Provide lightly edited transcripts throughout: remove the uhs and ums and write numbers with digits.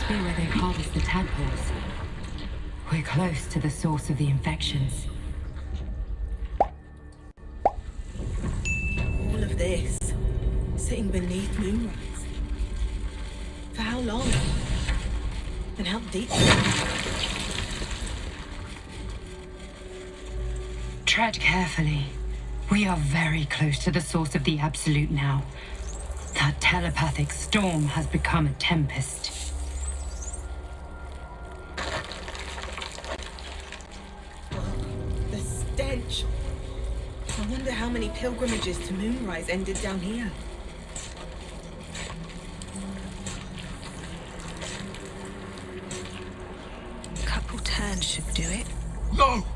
must be where they harvest the tadpoles. We're close to the source of the infections. All of this, sitting beneath moonrise. For how long? And how deep? Tread carefully. We are very close to the source of the Absolute now. That telepathic storm has become a tempest. The stench. I wonder how many pilgrimages to Moonrise ended down here. Couple turns should do it. No!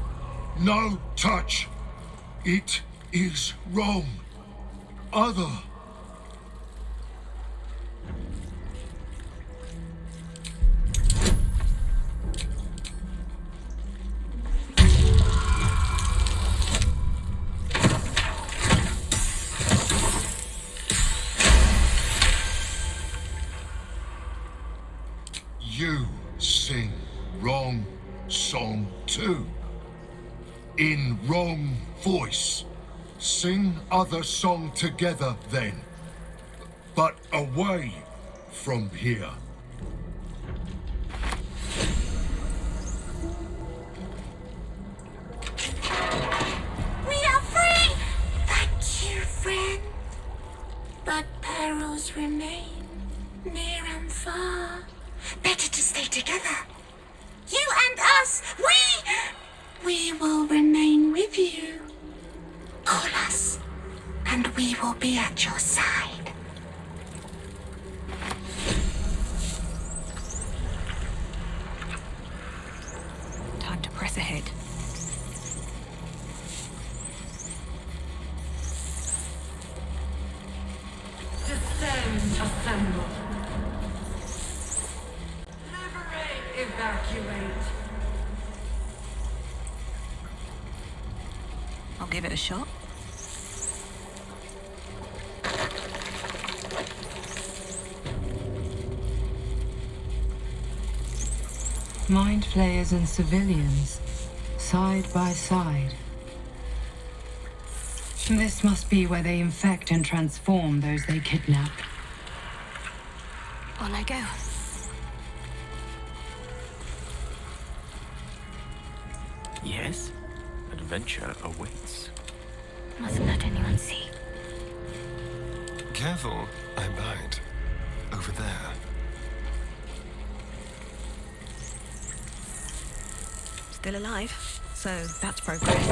No touch! It is wrong. Other. You sing wrong song too. In wrong voice. Sing other song together then. But away from here. We are free! Thank you, friend. But perils remain, near and far. Better to stay together. You and us, we will remain with you. Call us, and we will be at your side. Time to press ahead. Descend, assemble. Liberate, evacuate. I'll give it a shot. Mind flayers and civilians, side by side. This must be where they infect and transform those they kidnap. On I go. Yes, adventure awaits. Must not anyone see. Careful, I bite. Over there. Still alive, so that's progress.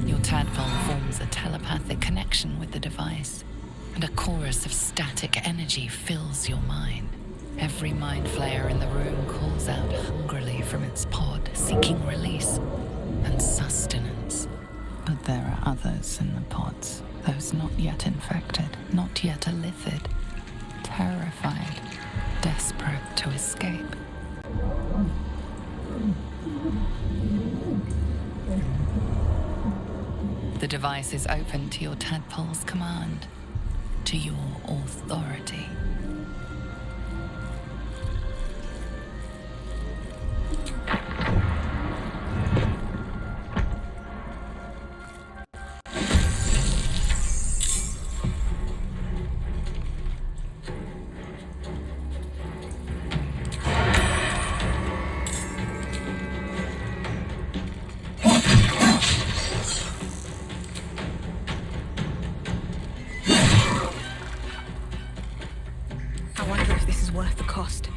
Your tadpole forms a telepathic connection with the device, and a chorus of static energy fills your mind. Every mind flayer in the room calls out hungrily from its pod, seeking release and sustenance. But there are others in the pods, those not yet infected, not yet elithid, terrified, desperate to escape. The device is open to your tadpole's command, to your authority. I wonder if this is worth the cost.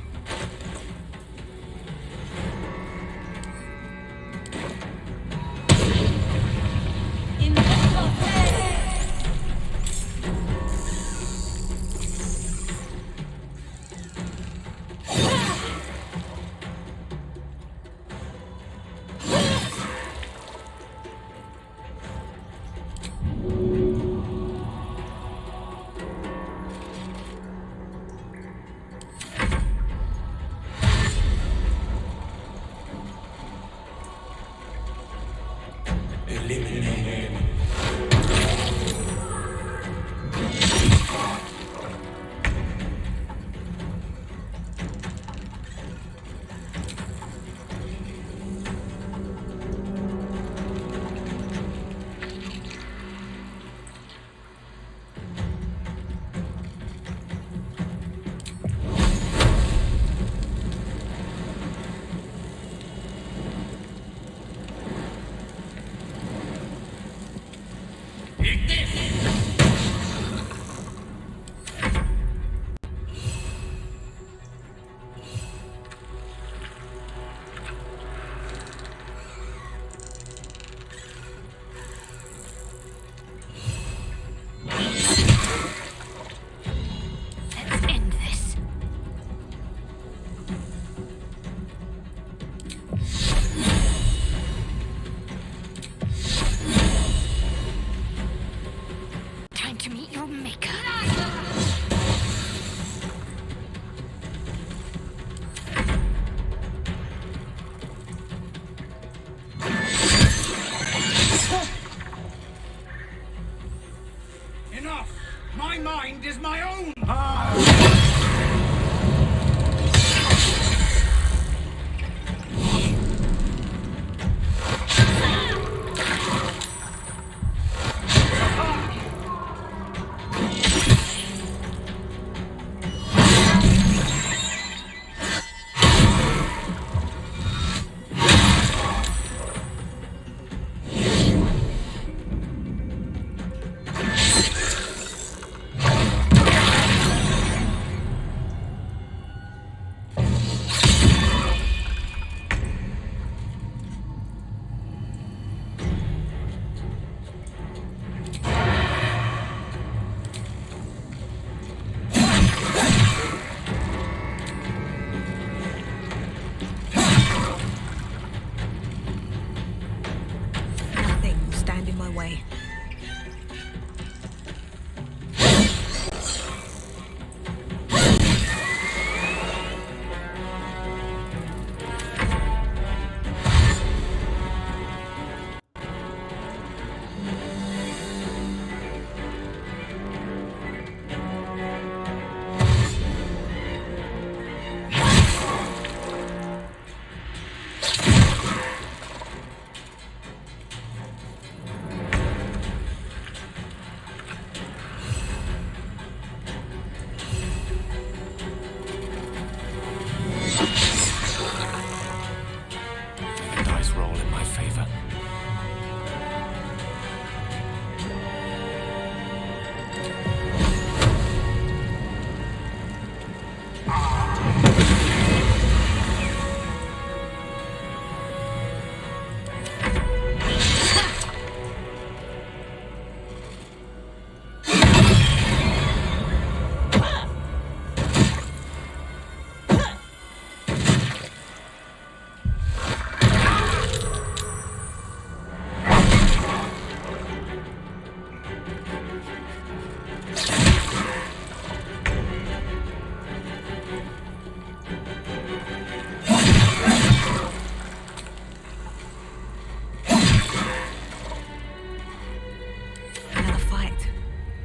dice roll in my favor.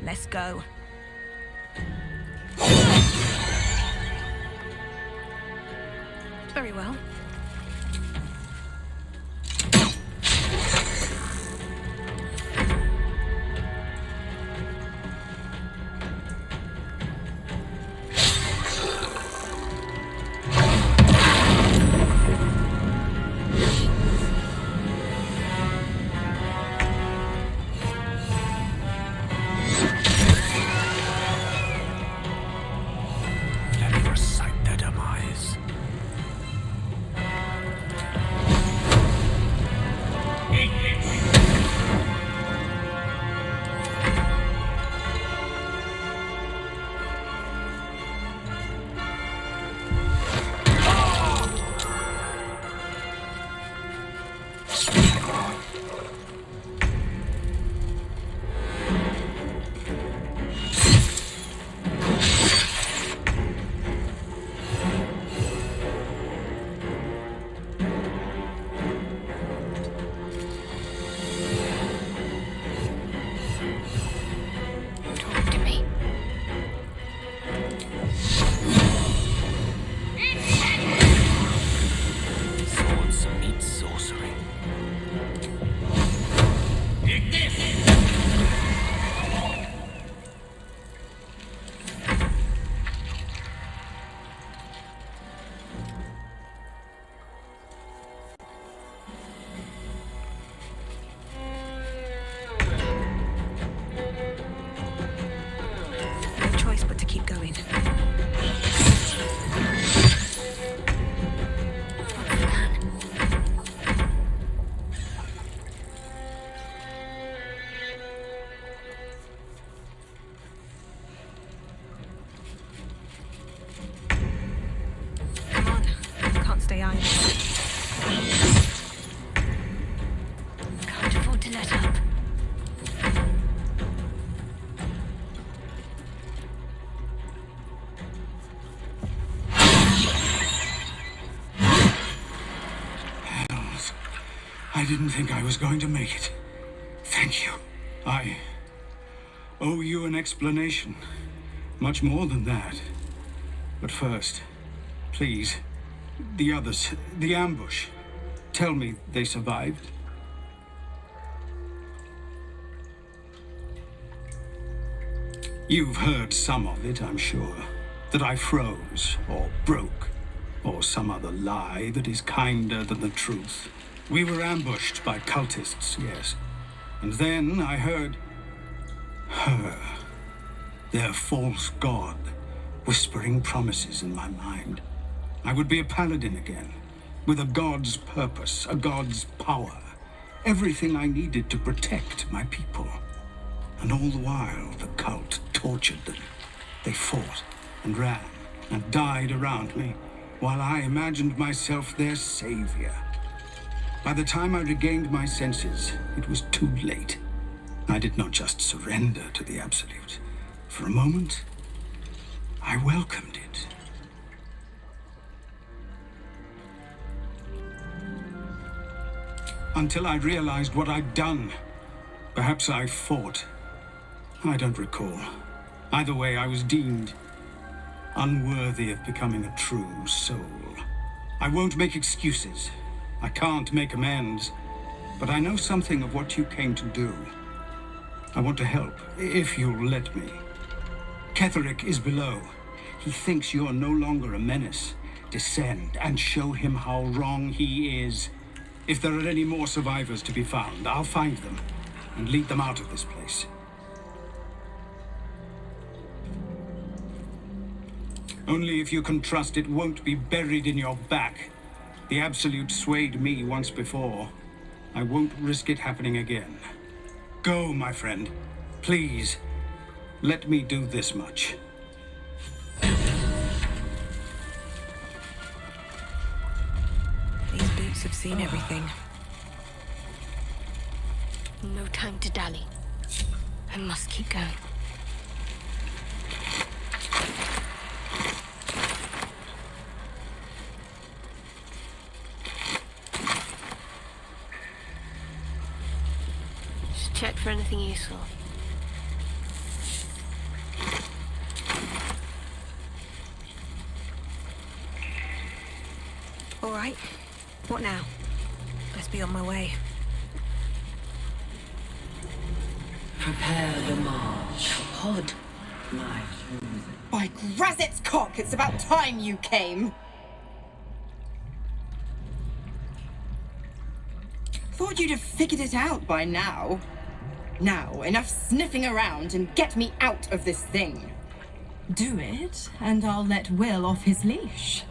Let's go. Very well. Can't afford to let up. Hells. I didn't think I was going to make it. Thank you. I owe you an explanation. Much more than that. But first, please, the others, the ambush. Tell me they survived. You've heard some of it, I'm sure. That I froze, or broke, or some other lie that is kinder than the truth. We were ambushed by cultists, yes. And then I heard her, their false god, whispering promises in my mind. I would be a paladin again, with a god's purpose, a god's power. Everything I needed to protect my people. And all the while, the cult tortured them. They fought and ran and died around me, while I imagined myself their savior. By the time I regained my senses, it was too late. I did not just surrender to the Absolute. For a moment, I welcomed it. Until I realized what I'd done. Perhaps I fought. I don't recall. Either way, I was deemed unworthy of becoming a true soul. I won't make excuses. I can't make amends. But I know something of what you came to do. I want to help, if you'll let me. Ketheric is below. He thinks you're no longer a menace. Descend and show him how wrong he is. If there are any more survivors to be found, I'll find them and lead them out of this place. Only if you can trust it won't be buried in your back. The Absolute swayed me once before. I won't risk it happening again. Go, my friend. Please, let me do this much. These boots have seen everything. No time to dally. I must keep going. Just check for anything useful. All right. What now? Let's be on my way. Prepare the march. Pod, my chosen. By Grazit's cock, it's about time you came! Thought you'd have figured it out by now. Now, enough sniffing around and get me out of this thing. Do it, and I'll let Wyll off his leash.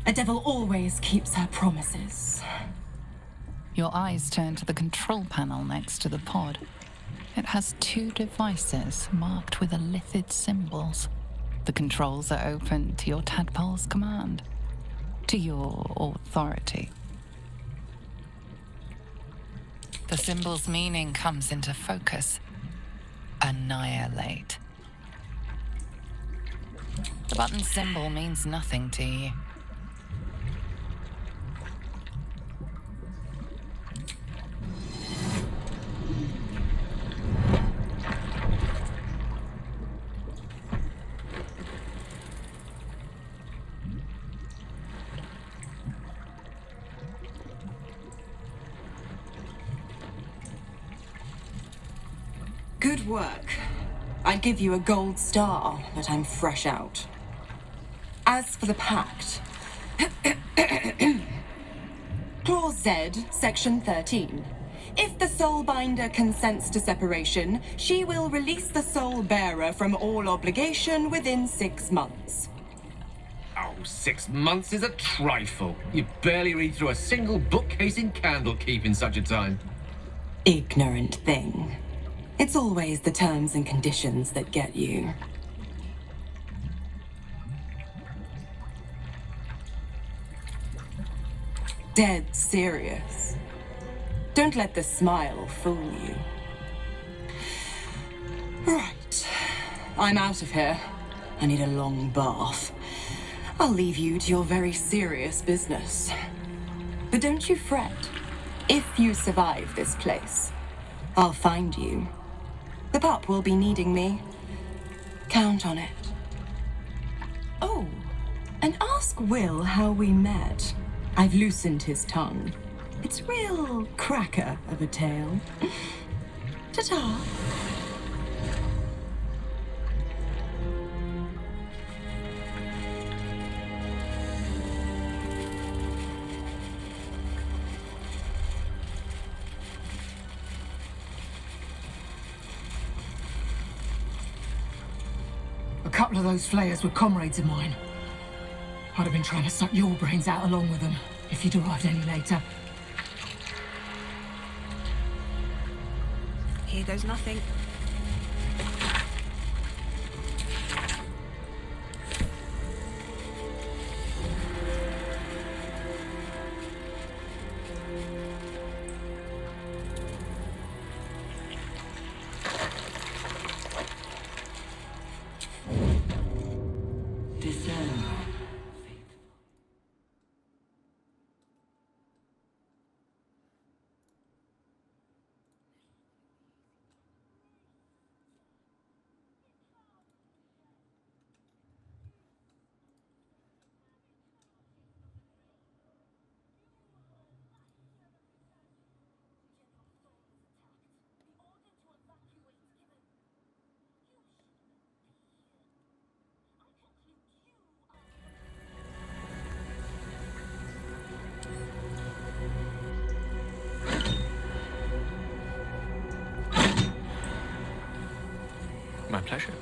A devil always keeps her promises. Your eyes turn to the control panel next to the pod. It has 2 devices marked with illithid symbols. The controls are open to your tadpole's command, to your authority. The symbol's meaning comes into focus. Annihilate. The button symbol means nothing to you. Good work. I'd give you a gold star, but I'm fresh out. As for the pact... Clause Z, Section 13. If the Soulbinder consents to separation, she will release the Soul Bearer from all obligation within 6 months. Oh, 6 months is a trifle. You barely read through a single bookcase in Candlekeep in such a time. Ignorant thing. It's always the terms and conditions that get you. Dead serious. Don't let the smile fool you. Right. I'm out of here. I need a long bath. I'll leave you to your very serious business. But don't you fret. If you survive this place, I'll find you. The pup will be needing me. Count on it. Oh, and ask Wyll how we met. I've loosened his tongue. It's real cracker of a tale. Ta-ta. A couple of those Flayers were comrades of mine. I'd have been trying to suck your brains out along with them, if you'd arrived any later. Here goes nothing. My pleasure.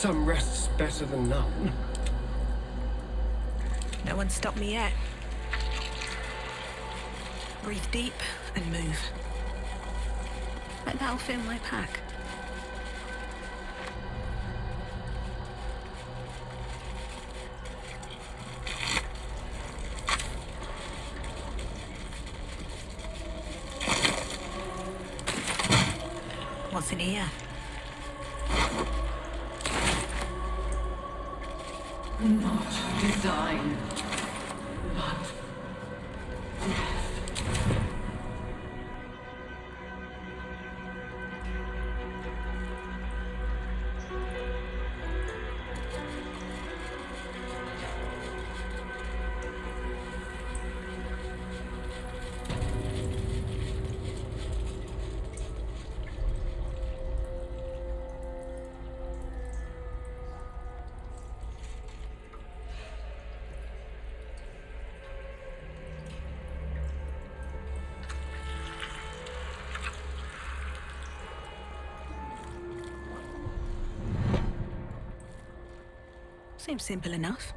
Some rest's better than none. No one stopped me yet. Breathe deep and move. Like that'll fill my pack. What's in here? Not design, but death. Seems simple enough.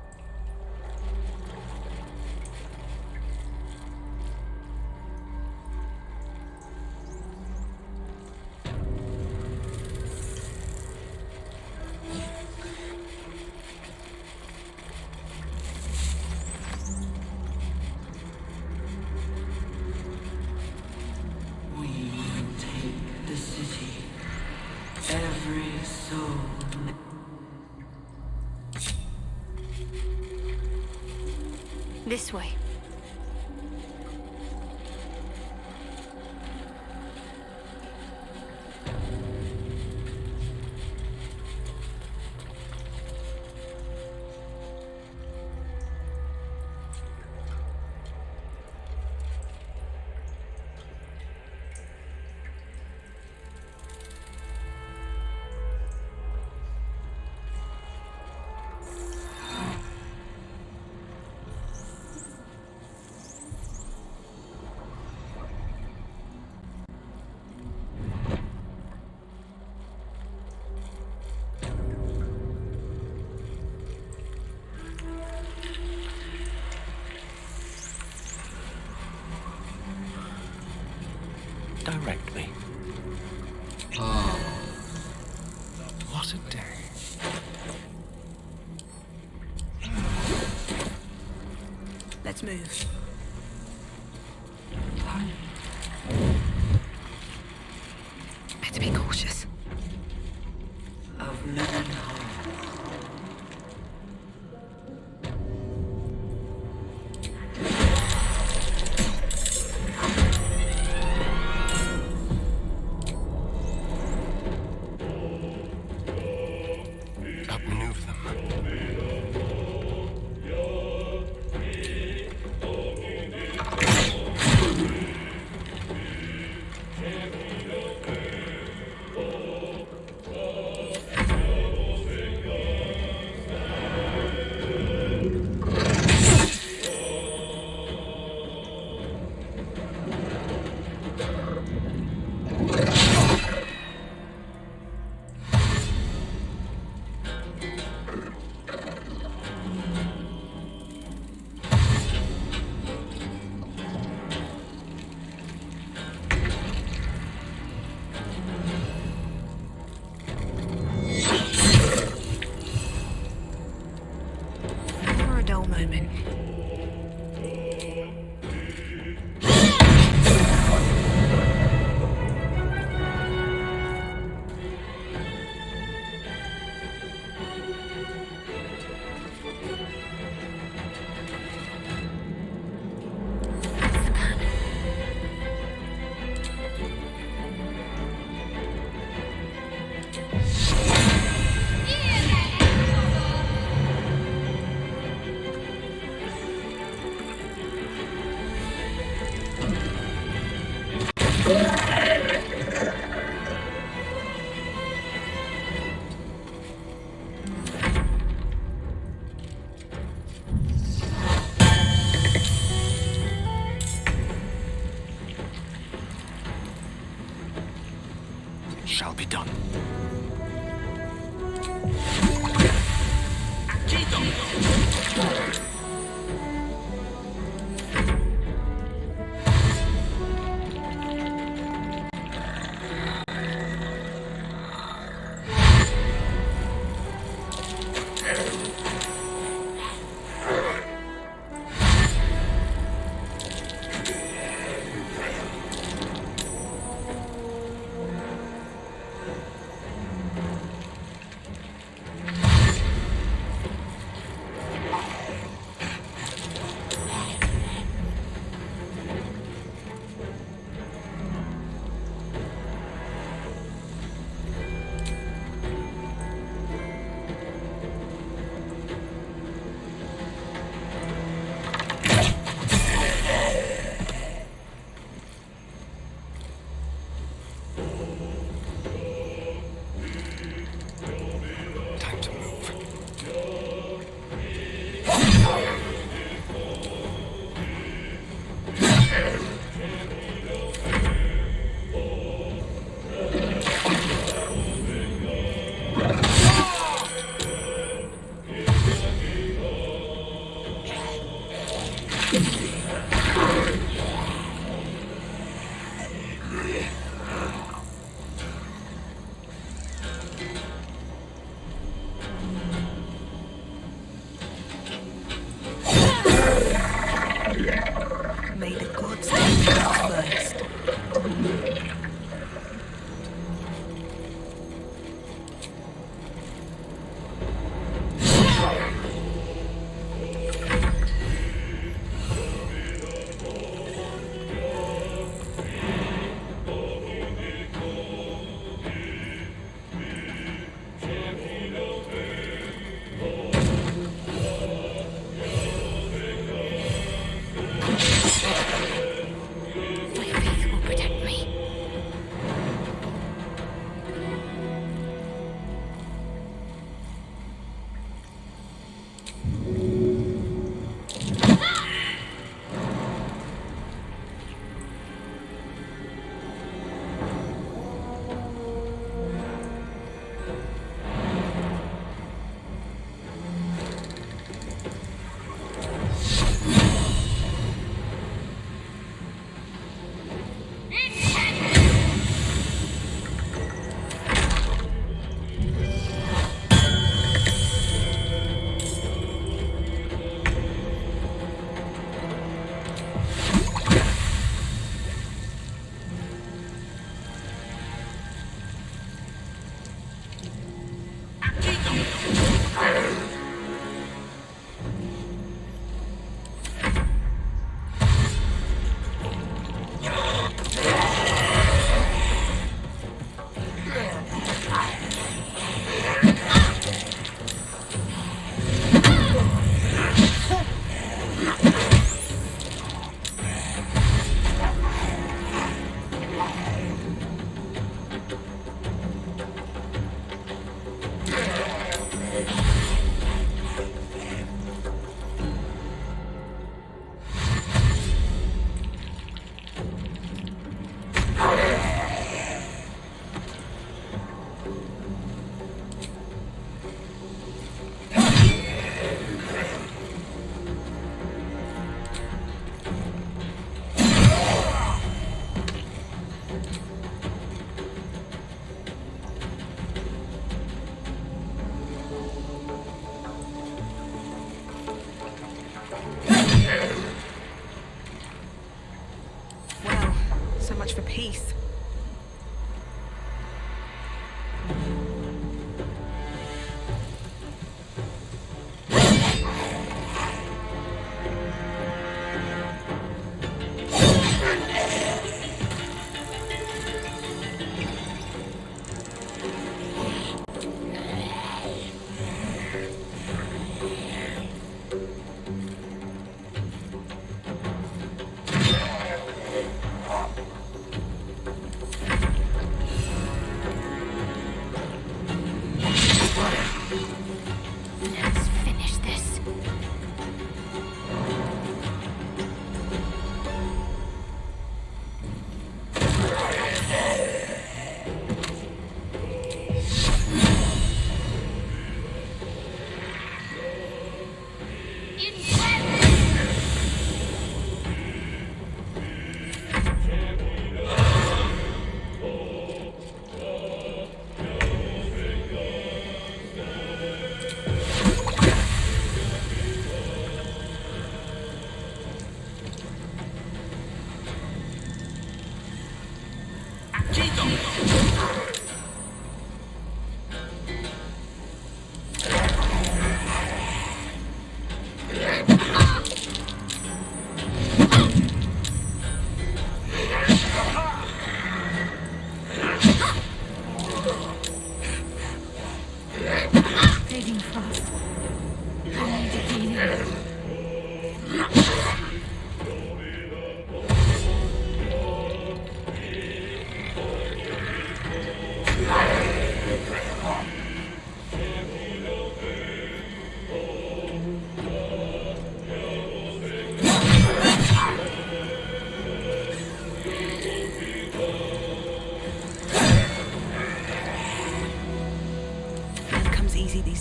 We will take the city. Every soul. This way. Direct me. Oh. What a day. Let's move. Better be cautious. Of many hearts. Outmaneuver them. For a dull moment. Shall be done. peace.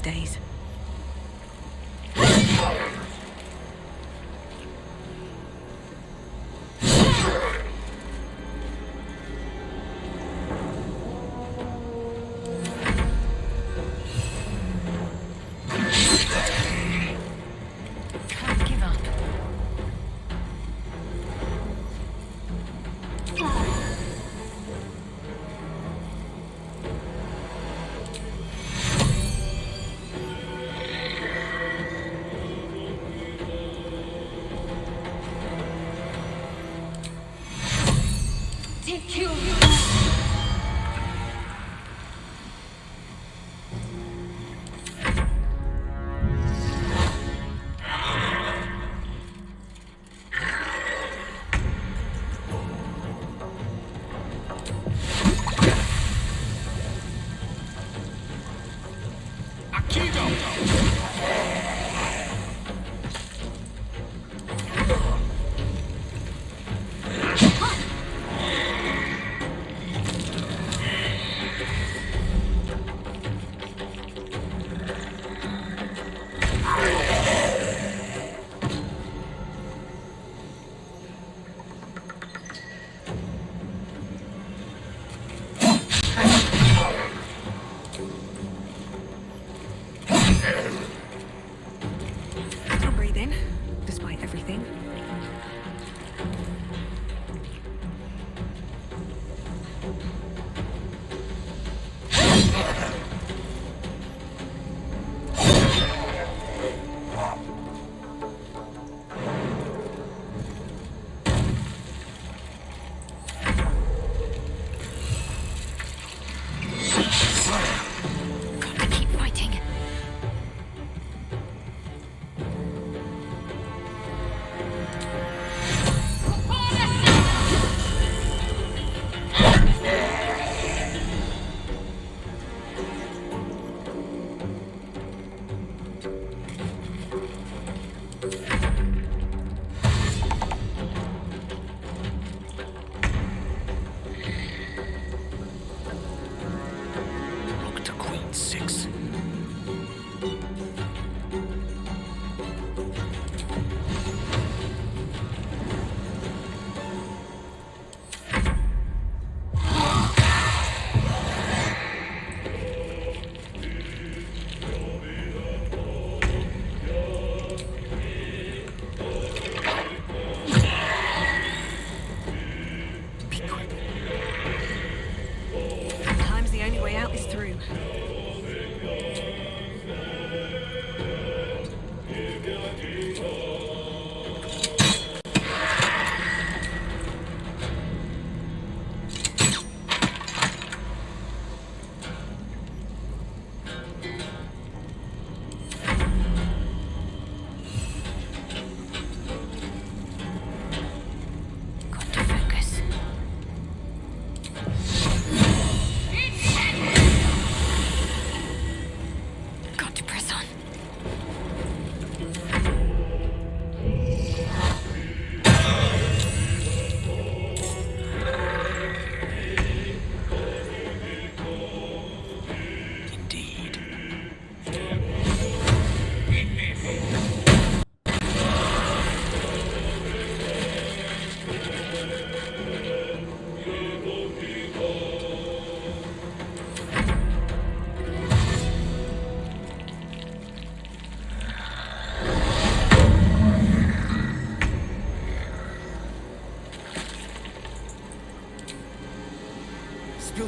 Days. Can't give up.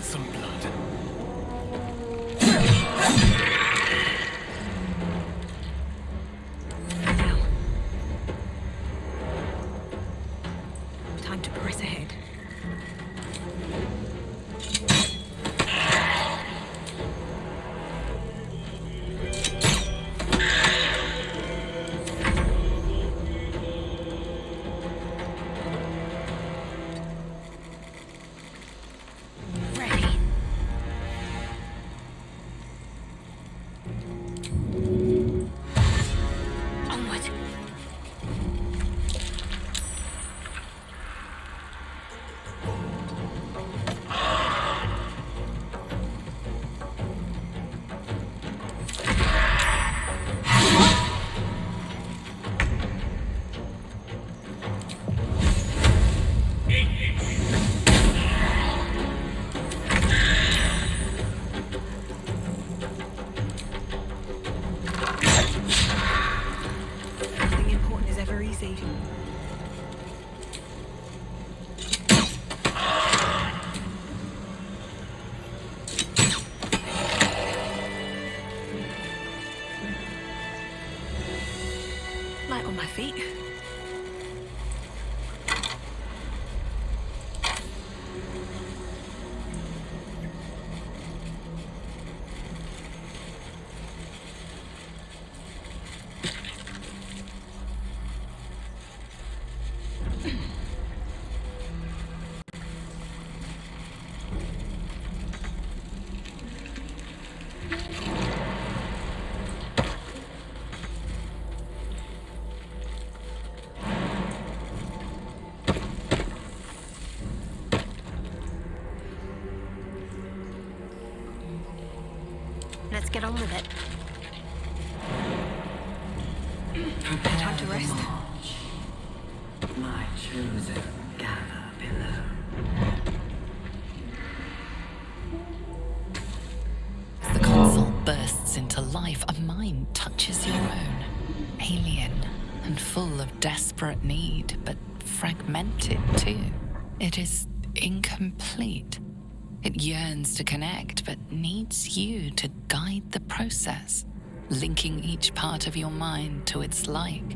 some blood. Now. Time to press ahead. Light on my feet. Let's get on with it. Time to rest. My chosen gather below. As the console bursts into life, a mind touches your own. Alien and full of desperate need, but fragmented too. It is incomplete. It yearns to connect, but needs you to guide the process, linking each part of your mind to its like.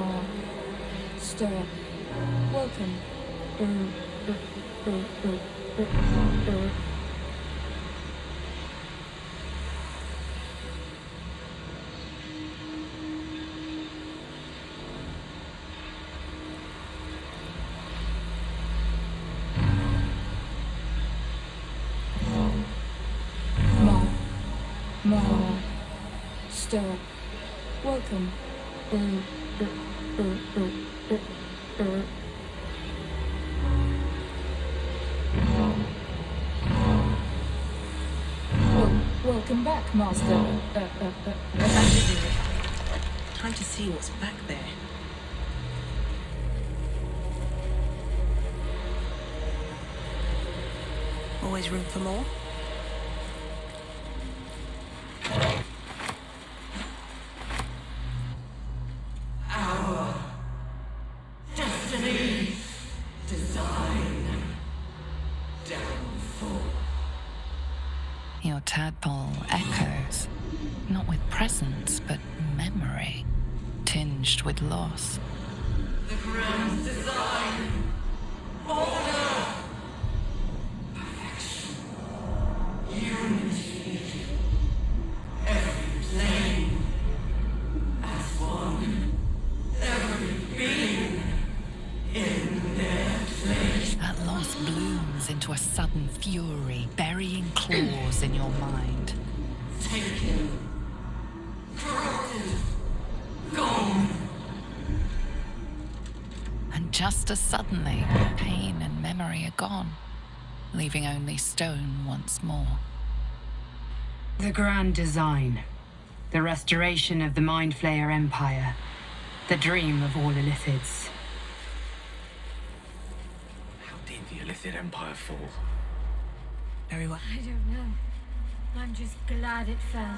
Master, welcome. Master, welcome. Welcome back, Master. Time to see what's back there. Always room for more? Our destiny, design, downfall. Your tadpole echoes, not with presence, but memory, tinged with loss. The ground's design, order, perfection, unity, every plane as one, every being in their place. That loss blooms into a sudden fury, burying claws in your mind. Taken, corrupted, gone. And just as suddenly, pain and memory memory are gone, leaving only stone once more. The grand design. The restoration of the Mind Flayer Empire. The dream of all Illithids. How did the Illithid Empire fall? Very well. I don't know. I'm just glad it fell.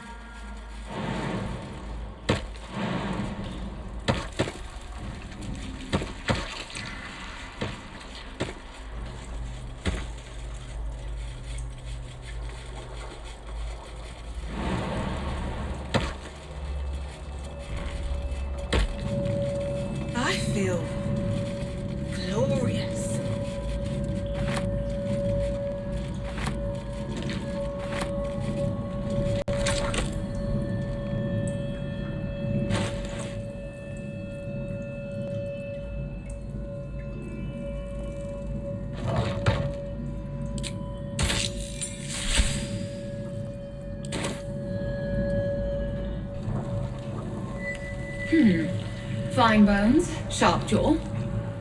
I feel glorious. Fine bones, sharp jaw,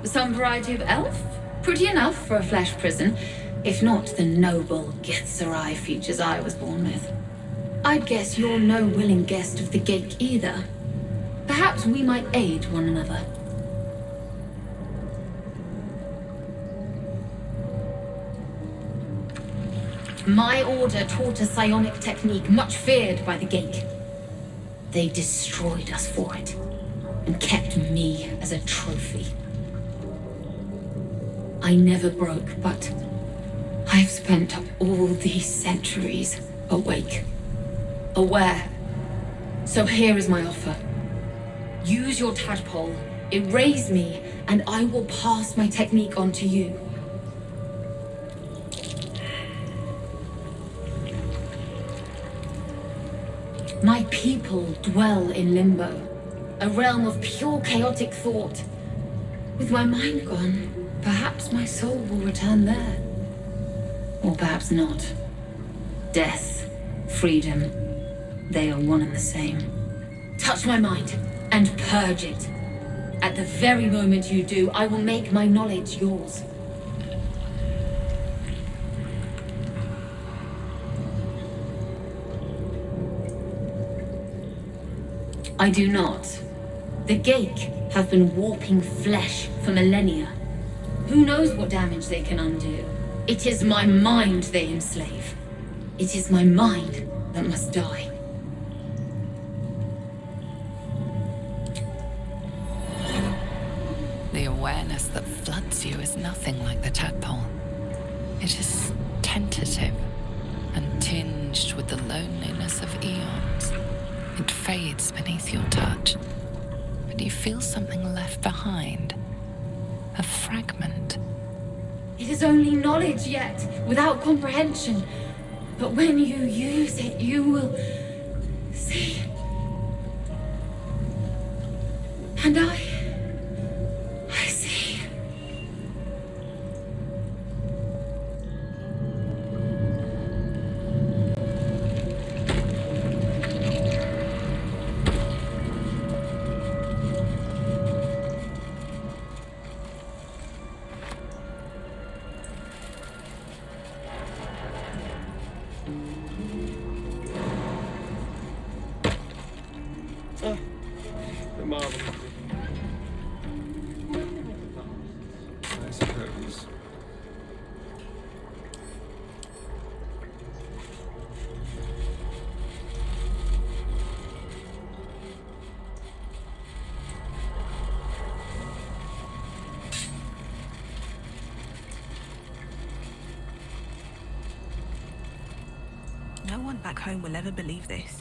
some variety of elf, pretty enough for a flesh prison, if not the noble Gethzerai features I was born with. I'd guess you're no willing guest of the gate either. Perhaps we might aid one another. My order taught a psionic technique much feared by the gate. They destroyed us for it, and kept me as a trophy. I never broke, but I've spent all these centuries awake, aware. So here is my offer. Use your tadpole, erase me, and I will pass my technique on to you. My people dwell in limbo. A realm of pure chaotic thought. With my mind gone, perhaps my soul will return there. Or perhaps not. Death, freedom, they are one and the same. Touch my mind, and purge it. At the very moment you do, I will make my knowledge yours. I do not. The Gake have been warping flesh for millennia. Who knows what damage they can undo? It is my mind they enslave. It is my mind that must die. The awareness that floods you is nothing like the tadpole. It is tentative and tinged with the loneliness of eons. It fades beneath your touch, but you feel something left behind. A fragment. It is only knowledge yet, without comprehension. But when you use it, you will see. And I see. The marvel. I suppose. No one back home will ever believe this.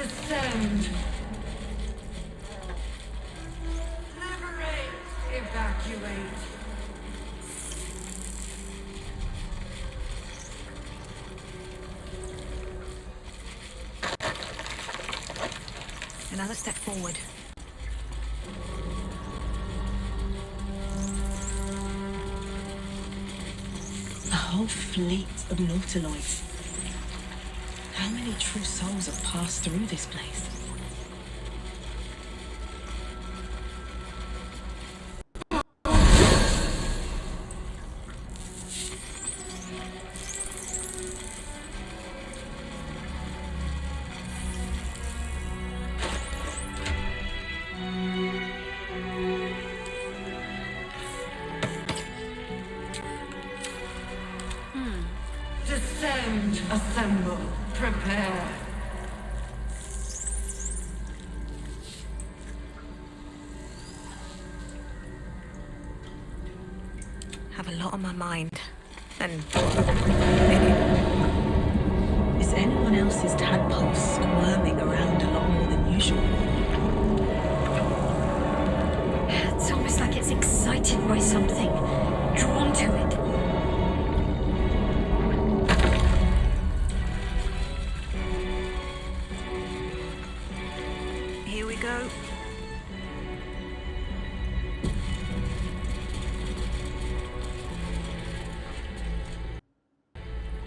Descend. Liberate. Evacuate. Another step forward. A whole fleet of nautiloids. How many true souls have passed through this place? Descend. Assemble. Prepare. Have a lot on my mind. And Is anyone else's tadpole squirming around a lot more than usual? It's almost like it's excited by something, drawn to it. here we go.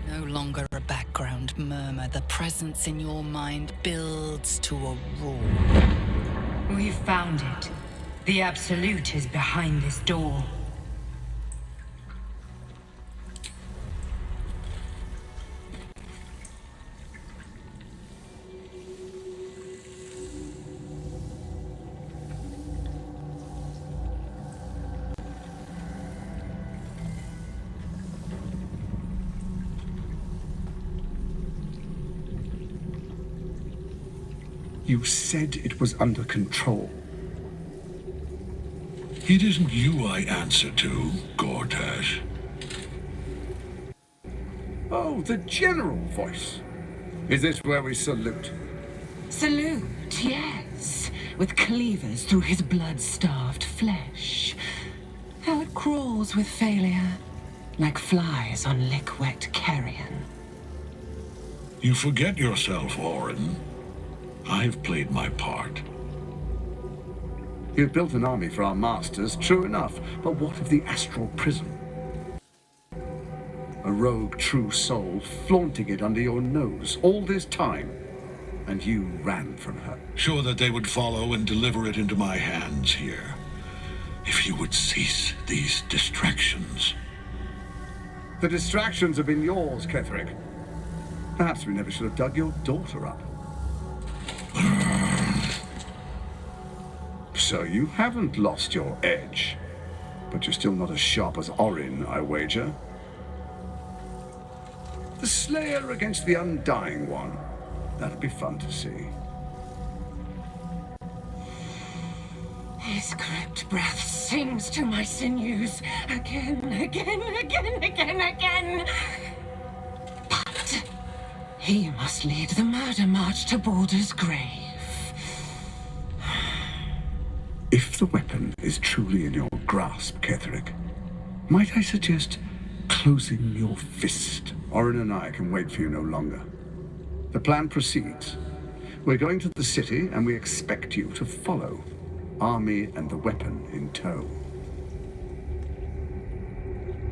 No longer a background murmur. The presence in your mind builds to a roar. We've found it. The Absolute is behind this door. You said it was under control. It isn't you I answer to, Gortash. Oh, the general voice. Is this where we salute? Salute, yes. With cleavers through his blood-starved flesh. How it crawls with failure, like flies on lick-wet carrion. You forget yourself, Orin. I've played my part. You've built an army for our masters, true enough, but what of the astral prison? A rogue true soul flaunting it under your nose all this time, and you ran from her. Sure that they would follow and deliver it into my hands here. If you would cease these distractions. The distractions have been yours, Ketheric. Perhaps we never should have dug your daughter up. So you haven't lost your edge, but you're still not as sharp as Orin, I wager. The Slayer against the Undying One. That'll be fun to see. His crypt breath sings to my sinews again, again. But he must lead the murder march to Baldur's grave. If the weapon is truly in your grasp, Ketheric, might I suggest closing your fist? Orin and I can wait for you no longer. The plan proceeds. We're going to the city, and we expect you to follow. Army and the weapon in tow.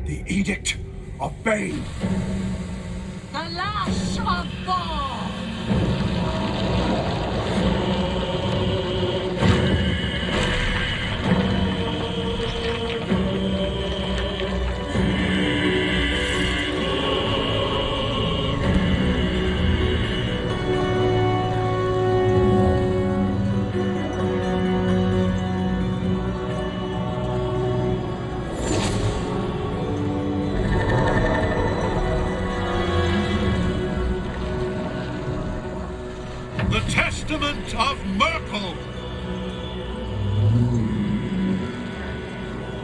The Edict of Bane! The Lash of Thorm! Testament of Myrkul!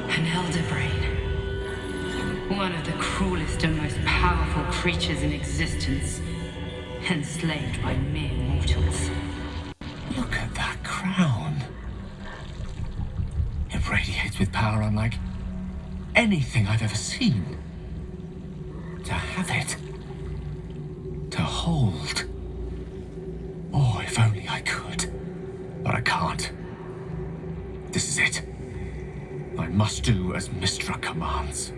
An elder brain. One of the cruelest and most powerful creatures in existence. Enslaved by mere mortals. beast with power unlike anything I've ever seen. To have it. To hold. Oh, if only I could. But I can't. This is it. I must do as Mystra commands.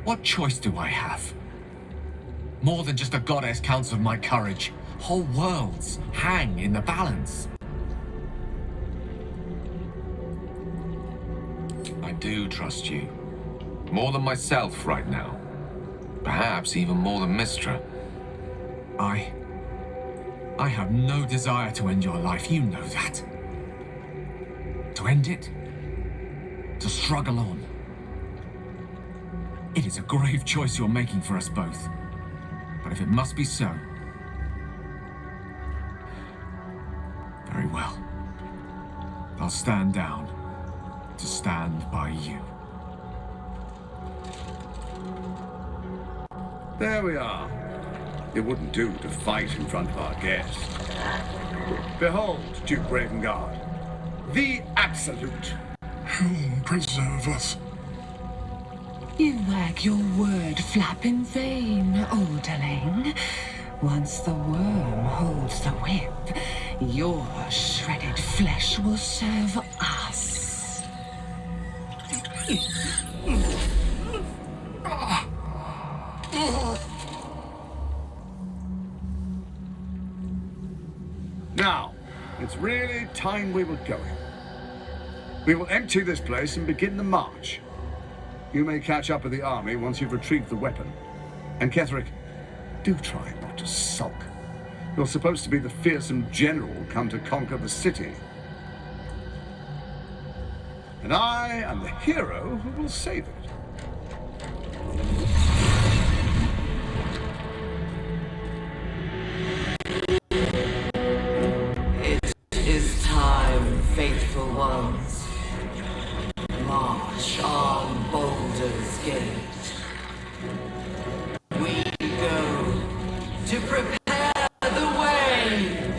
What choice do I have? More than just a goddess counts of my courage. Whole worlds hang in the balance. I do trust you. More than myself right now. Perhaps even more than Mystra. I have no desire to end your life, you know that. To end it? To struggle on. It is a grave choice you're making for us both. But if it must be so, very well. I'll stand down to stand by you. There we are. It wouldn't do to fight in front of our guest. Behold, Duke Ravengard, the Absolute. Whom preserve us? You wag your word flap in vain, Alderling. Once the worm holds the whip, your shredded flesh will serve us. Now, it's really time we were going. We will empty this place and begin the march. You may catch up with the army once you've retrieved the weapon. And Ketheric, do try not to sulk. You're supposed to be the fearsome general come to conquer the city. And I am the hero who will save it. It is time, faithful ones. March on Baldur's Gate. We go to prepare the way.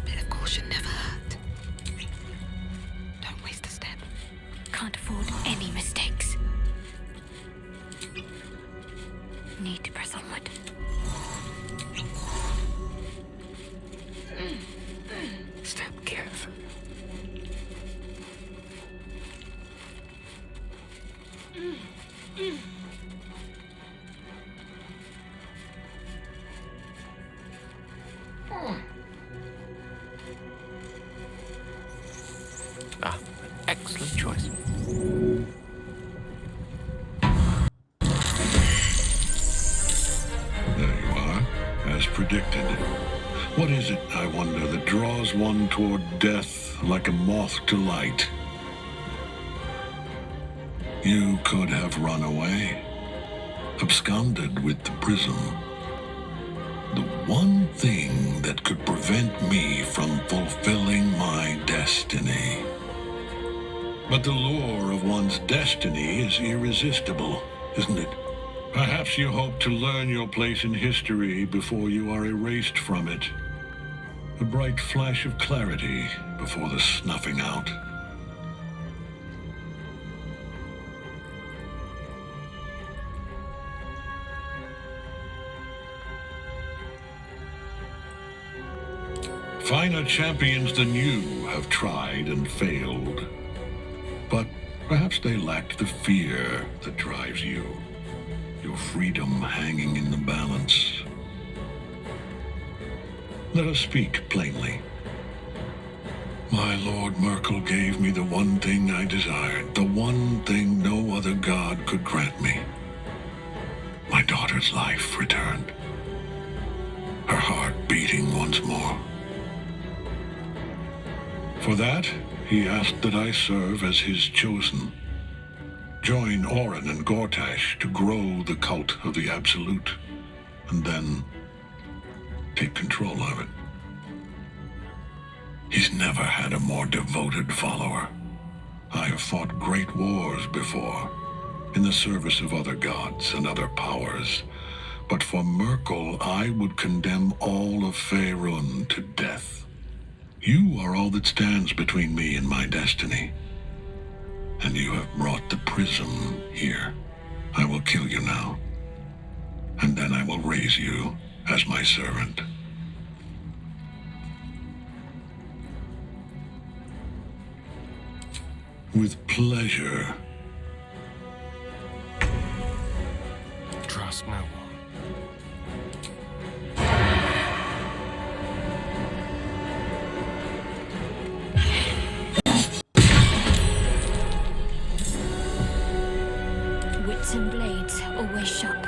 Bit of caution never hurt. Don't waste a step. Can't afford any mistakes. Need to press onward. Step careful. Excellent choice. There you are, as predicted. What is it, I wonder, that draws one toward death like a moth to light? You could have run away, absconded with the prism. The one thing that could prevent me from fulfilling my destiny. But the lure of one's destiny is irresistible, isn't it? Perhaps you hope to learn your place in history before you are erased from it. A bright flash of clarity before the snuffing out. Finer champions than you have tried and failed. But perhaps they lacked the fear that drives you. Your freedom hanging in the balance. Let us speak plainly. My Lord Myrkul gave me the one thing I desired, the one thing no other god could grant me. My daughter's life returned. Her heart beating once more. For that, he asked that I serve as his chosen. Join Orin and Gortash to grow the cult of the Absolute, and then take control of it. He's never had a more devoted follower. I have fought great wars before, in the service of other gods and other powers, but for Myrkul, I would condemn all of Faerun to death. You are all that stands between me and my destiny. And you have brought the prism here. I will kill you now. And then I will raise you as my servant. With pleasure. Trust no one. Wits and blades always sharp.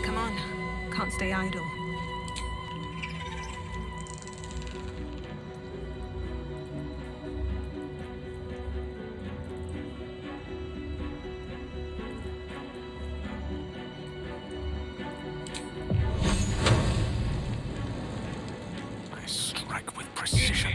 Come on, can't stay idle. I strike with precision.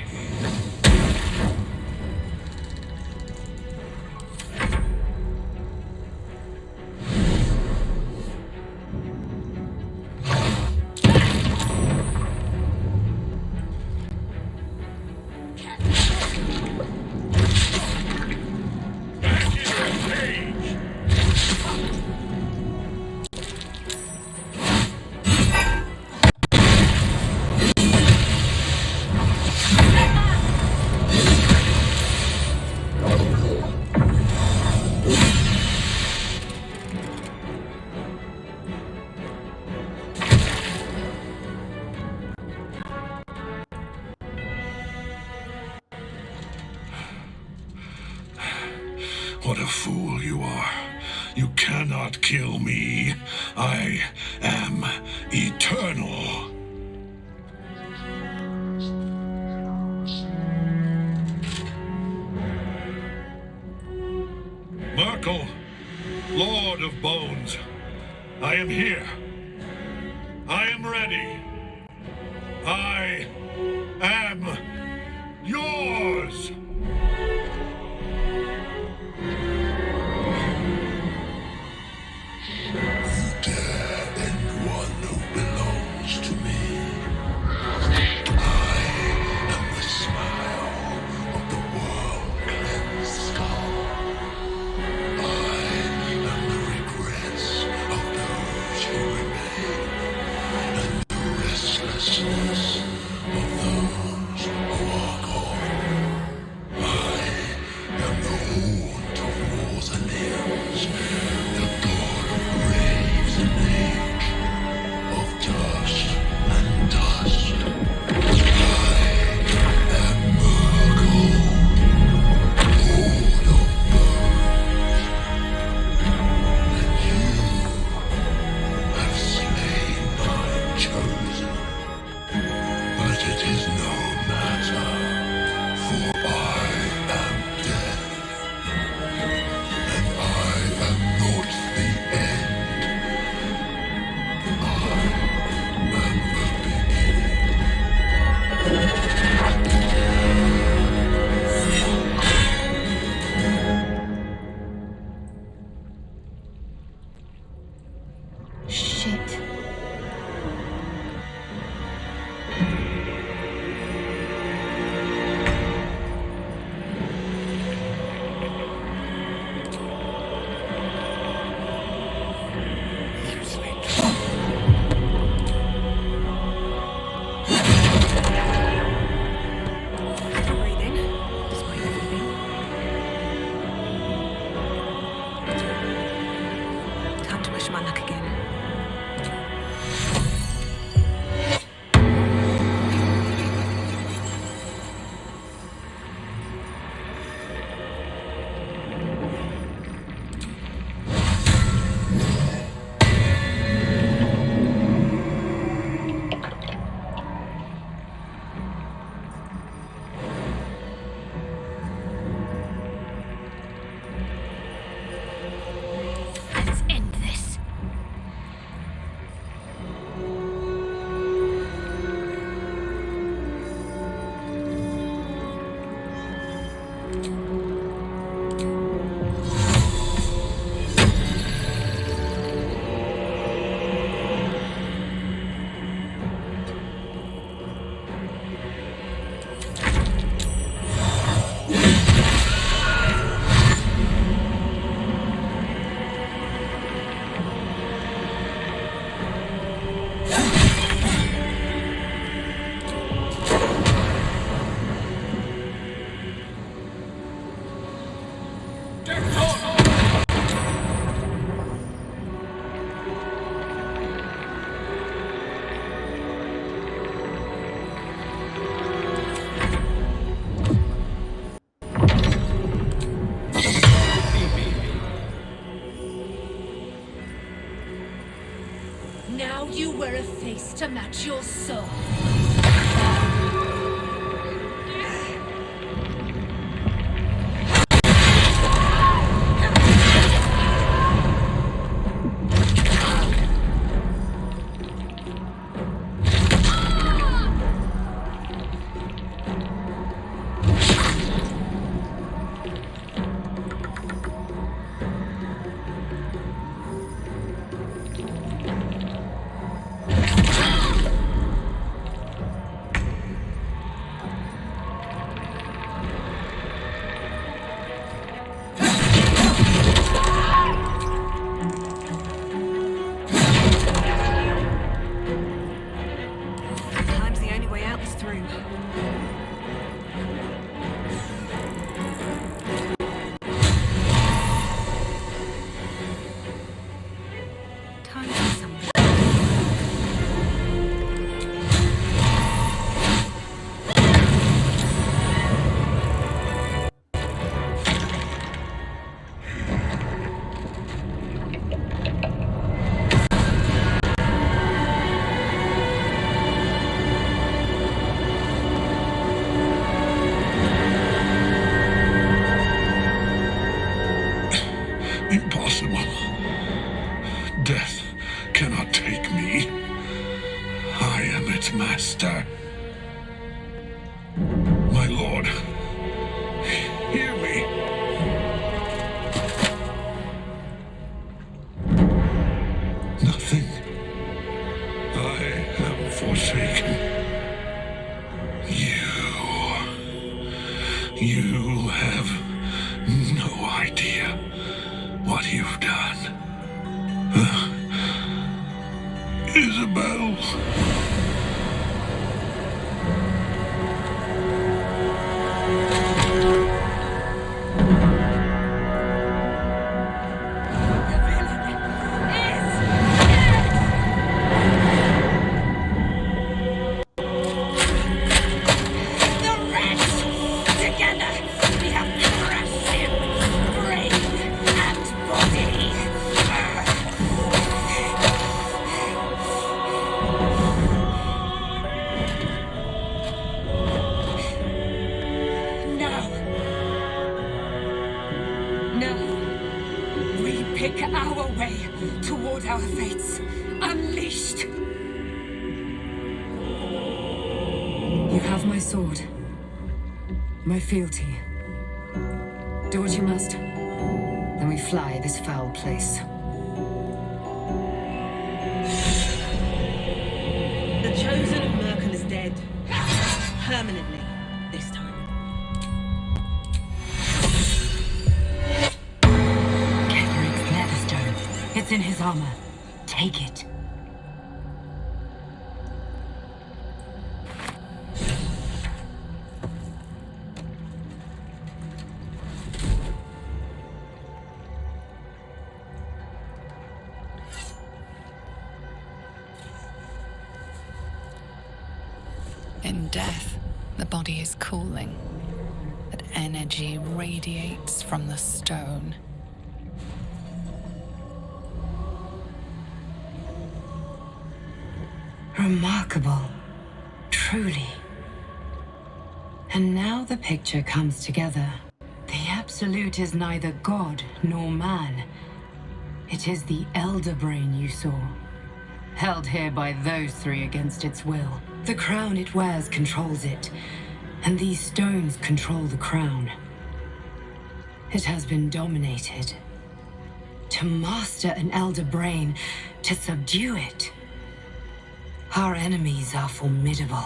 What a fool you are. You cannot kill me. I am eternal. Myrkul, Lord of Bones, I am here. I am ready. I am yours. my luck again. Let's end this. Now you wear a face to match your soul. Sometimes the only way out is through. Time for something. Impossible. Death cannot take me. I am its master. My lord, hear me. Nothing. I am forsaken. You have no idea what you've done. Isobel. Pick our way toward our fates. Unleashed. You have my sword. My fealty. Do what you must. Then we fly this foul place. The chosen of Myrkul is dead. Permanently, this time. It's in his armor. Take it. In death, the body is cooling, but energy radiates from the stone. Remarkable. Truly. And now the picture comes together. The Absolute is neither god nor man. It is the Elder Brain you saw, held here by those three against its will. The crown it wears controls it, and these stones control the crown. It has been dominated. To master an Elder Brain, to subdue it. Our enemies are formidable.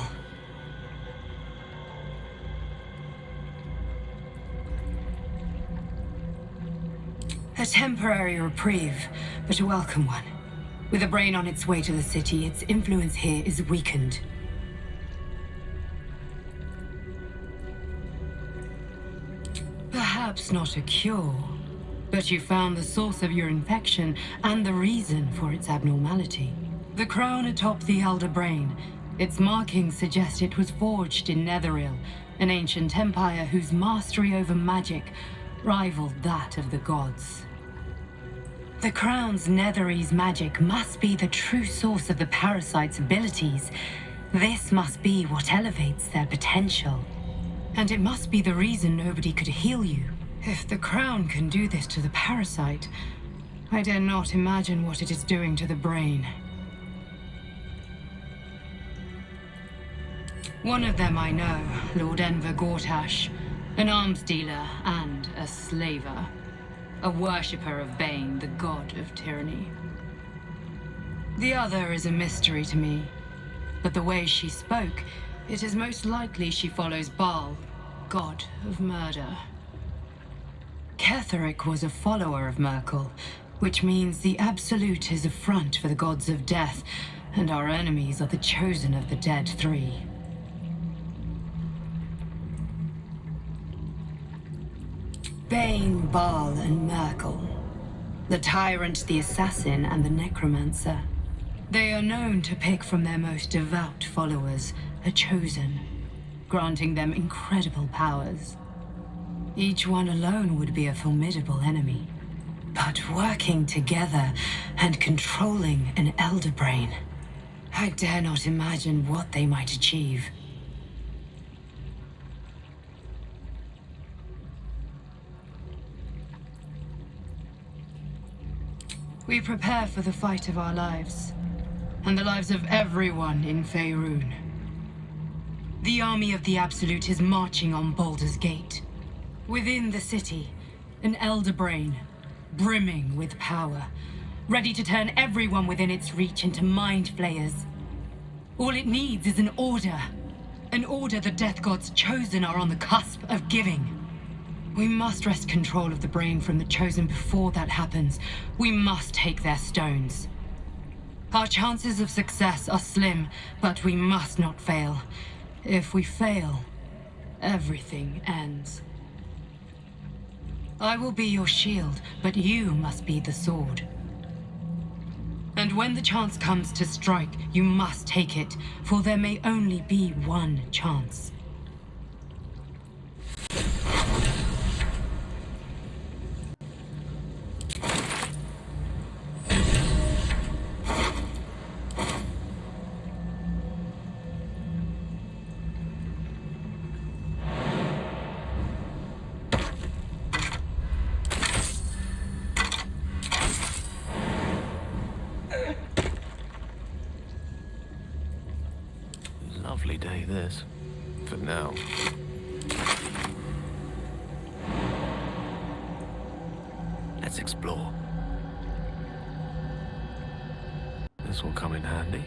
A temporary reprieve, but a welcome one. With a brain on its way to the city, its influence here is weakened. Perhaps not a cure, but you found the source of your infection and the reason for its abnormality. The crown atop the Elder Brain. Its markings suggest it was forged in Netheril, an ancient empire whose mastery over magic rivaled that of the gods. The crown's Netherese magic must be the true source of the parasite's abilities. This must be what elevates their potential. And it must be the reason nobody could heal you. If the crown can do this to the parasite, I dare not imagine what it is doing to the brain. One of them I know, Lord Enver Gortash, an arms dealer and a slaver. A worshipper of Bane, the god of tyranny. The other is a mystery to me, but the way she spoke, it is most likely she follows Baal, god of murder. Ketheric was a follower of Myrkul, which means the Absolute is a front for the gods of death, and our enemies are the chosen of the dead three. Bane, Baal, and Myrkul. The tyrant, the assassin, and the necromancer. They are known to pick from their most devout followers a chosen, granting them incredible powers. Each one alone would be a formidable enemy. But working together and controlling an Elder Brain, I dare not imagine what they might achieve. We prepare for the fight of our lives, and the lives of everyone in Faerun. The army of the Absolute is marching on Baldur's Gate. Within the city, an Elder Brain, brimming with power, ready to turn everyone within its reach into mind flayers. All it needs is an order the Death God's chosen are on the cusp of giving. We must wrest control of the brain from the chosen before that happens. We must take their stones. Our chances of success are slim, but we must not fail. If we fail, everything ends. I will be your shield, but you must be the sword. And when the chance comes to strike, you must take it, for there may only be one chance. Lovely day, this. For now. Let's explore. This will come in handy.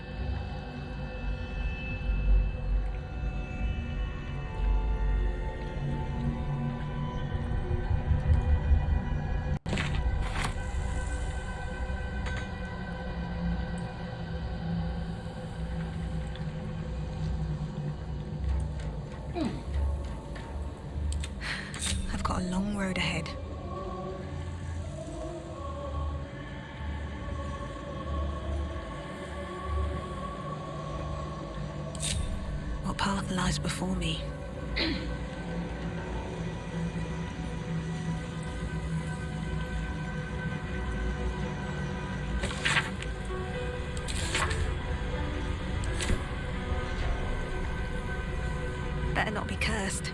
I've got a long road ahead. What path lies before me. Better not be cursed.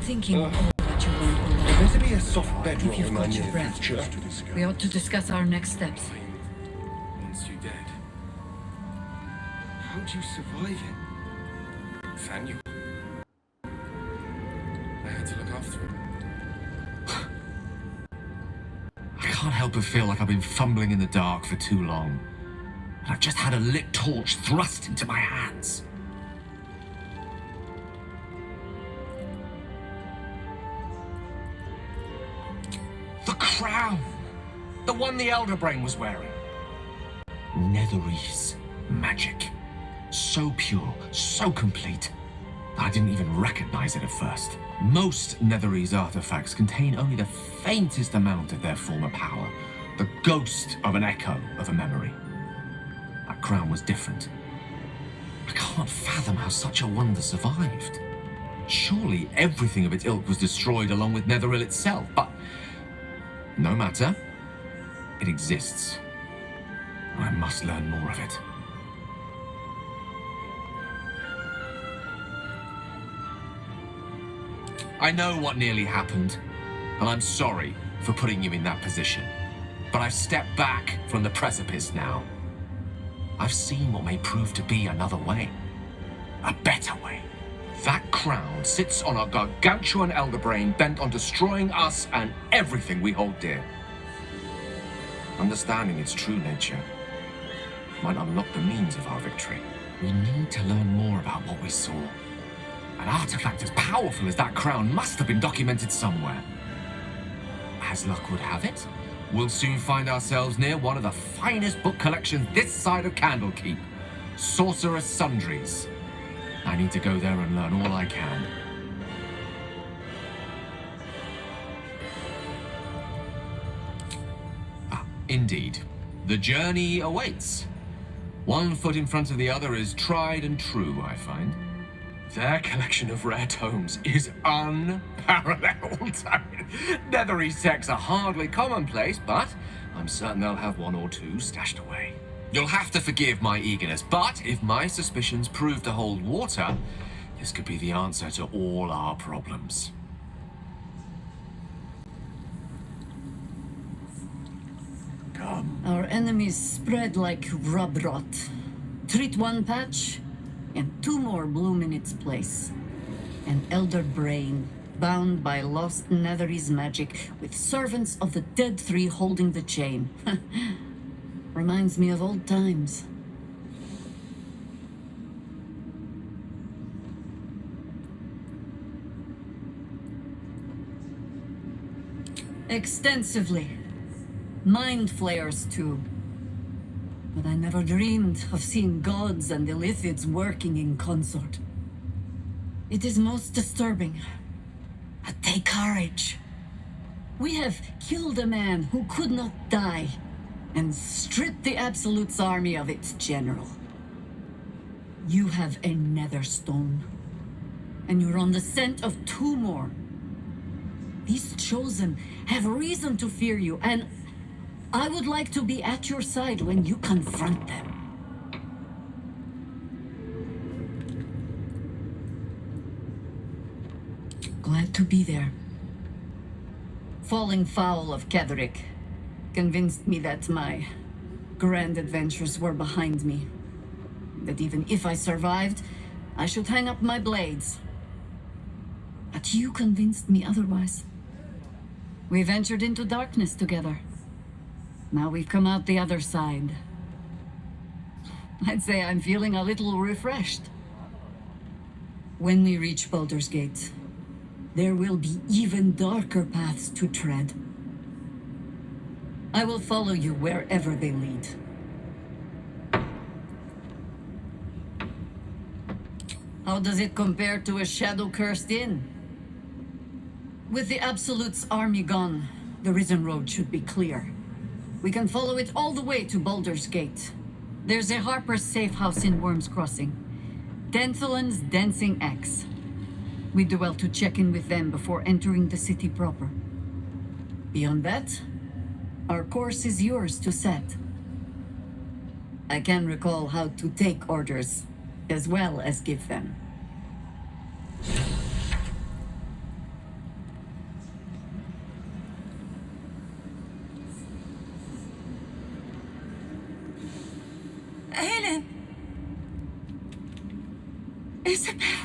Thinking about your Myrkul. Better be a soft bedroll If you've in my got your near breath, future. we ought to discuss our next steps. Once you're dead. How'd you survive it? Fan you. I had to look after him. I can't help but feel like I've been fumbling in the dark for too long. And I've just had a lit torch thrust into my hands. The crown! The one the Elder Brain was wearing. Netherese magic. So pure, so complete, that I didn't even recognize it at first. Most Netherese artifacts contain only the faintest amount of their former power, the ghost of an echo of a memory. That crown was different. I can't fathom how such a wonder survived. Surely everything of its ilk was destroyed along with Netheril itself, but no matter. It exists. I must learn more of it. I know what nearly happened, and I'm sorry for putting you in that position. But I've stepped back from the precipice now. I've seen what may prove to be another way. A better way. That crown sits on a gargantuan elder brain bent on destroying us and everything we hold dear. Understanding its true nature might unlock the means of our victory. We need to learn more about what we saw. An artifact as powerful as that crown must have been documented somewhere. As luck would have it, we'll soon find ourselves near one of the finest book collections this side of Candlekeep, Sorcerer's Sundries. I need to go there and learn all I can. Indeed. The journey awaits. One foot in front of the other is tried and true, I find. Their collection of rare tomes is unparalleled. Netherese texts are hardly commonplace, but I'm certain they'll have one or two stashed away. You'll have to forgive my eagerness, but if my suspicions prove to hold water, this could be the answer to all our problems. Our enemies spread like rub rot. Treat one patch, and two more bloom in its place. An elder brain, bound by lost Netherese magic, with servants of the dead three holding the chain. Reminds me of old times. Extensively. Mind flayers, too. But I never dreamed of seeing gods and Illithids working in consort. It is most disturbing. But take courage. We have killed a man who could not die, and stripped the Absolute's army of its general. You have a Netherstone, and you're on the scent of two more. These Chosen have reason to fear you, and I would like to be at your side when you confront them. Glad to be there. Falling foul of Ketheric convinced me that my grand adventures were behind me. That even if I survived, I should hang up my blades. But you convinced me otherwise. We ventured into darkness together. Now we've come out the other side. I'd say I'm feeling a little refreshed. When we reach Baldur's Gate, there will be even darker paths to tread. I will follow you wherever they lead. How does it compare to a shadow-cursed inn? With the Absolute's army gone, the Risen Road should be clear. We can follow it all the way to Baldur's Gate. There's a Harper's safe house in Worm's Crossing. Denthalen's Dancing Axe. We do well to check in with them before entering the city proper. Beyond that, our course is yours to set. I can recall how to take orders, as well as give them. Aelin! Isobel!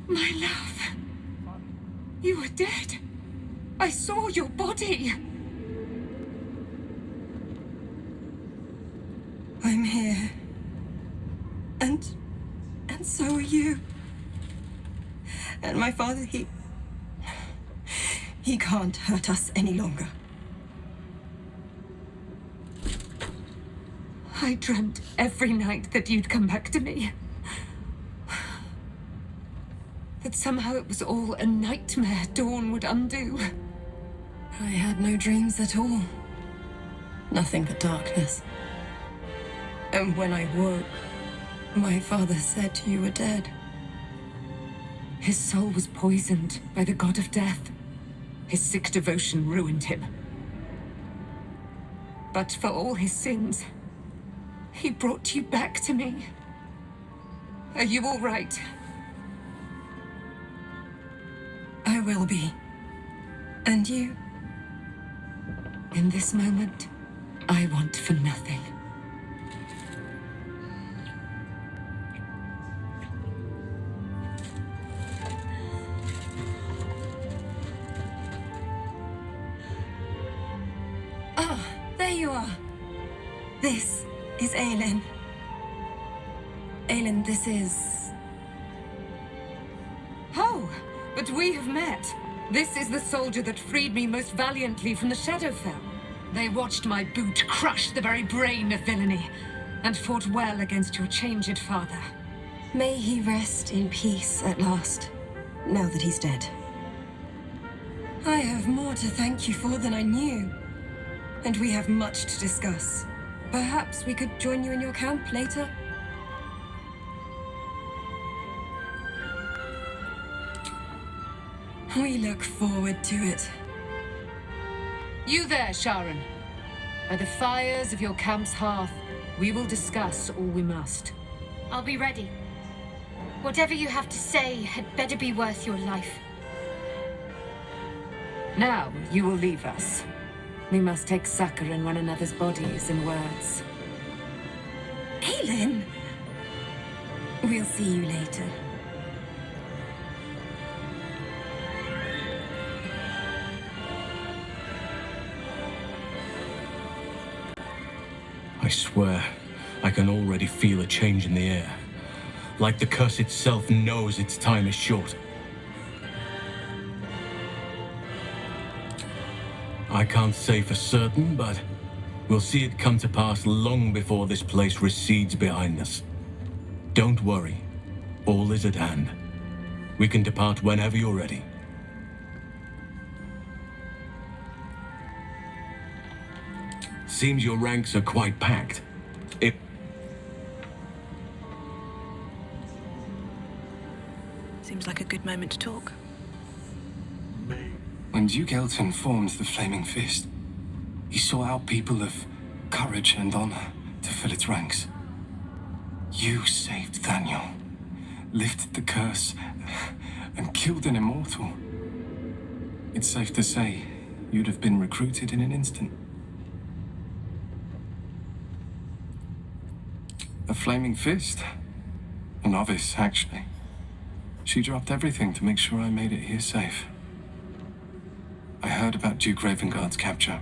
My love! You were dead! I saw your body! I'm here. And so are you. And my father, he can't hurt us any longer. I dreamt every night that you'd come back to me. That somehow it was all a nightmare Dawn would undo. I had no dreams at all. Nothing but darkness. And when I woke, my father said you were dead. His soul was poisoned by the god of death. His sick devotion ruined him. But for all his sins, he brought you back to me. Are you all right? I will be. And you? In this moment, I want for nothing. Ah, there you are. This is Aelin. Aelin, this is... Oh, but we have met. This is the soldier that freed me most valiantly from the Shadowfell. They watched my boot crush the very brain of villainy, and fought well against your changed father. May he rest in peace at last, now that he's dead. I have more to thank you for than I knew, and we have much to discuss. Perhaps we could join you in your camp later? We look forward to it. You there, Sharon. By the fires of your camp's hearth, we will discuss all we must. I'll be ready. Whatever you have to say had better be worth your life. Now you will leave us. We must take succor in one another's bodies and words. Aelin! We'll see you later. I swear, I can already feel a change in the air. Like the curse itself knows its time is short. I can't say for certain, but we'll see it come to pass long before this place recedes behind us. Don't worry. All is at hand. We can depart whenever you're ready. Seems your ranks are quite packed. Seems like a good moment to talk. When Duke Elton formed the Flaming Fist, he sought out people of courage and honor to fill its ranks. You saved Daniel, lifted the curse, and killed an immortal. It's safe to say you'd have been recruited in an instant. A flaming fist? A novice, actually. She dropped everything to make sure I made it here safe. I heard about Duke Ravengard's capture.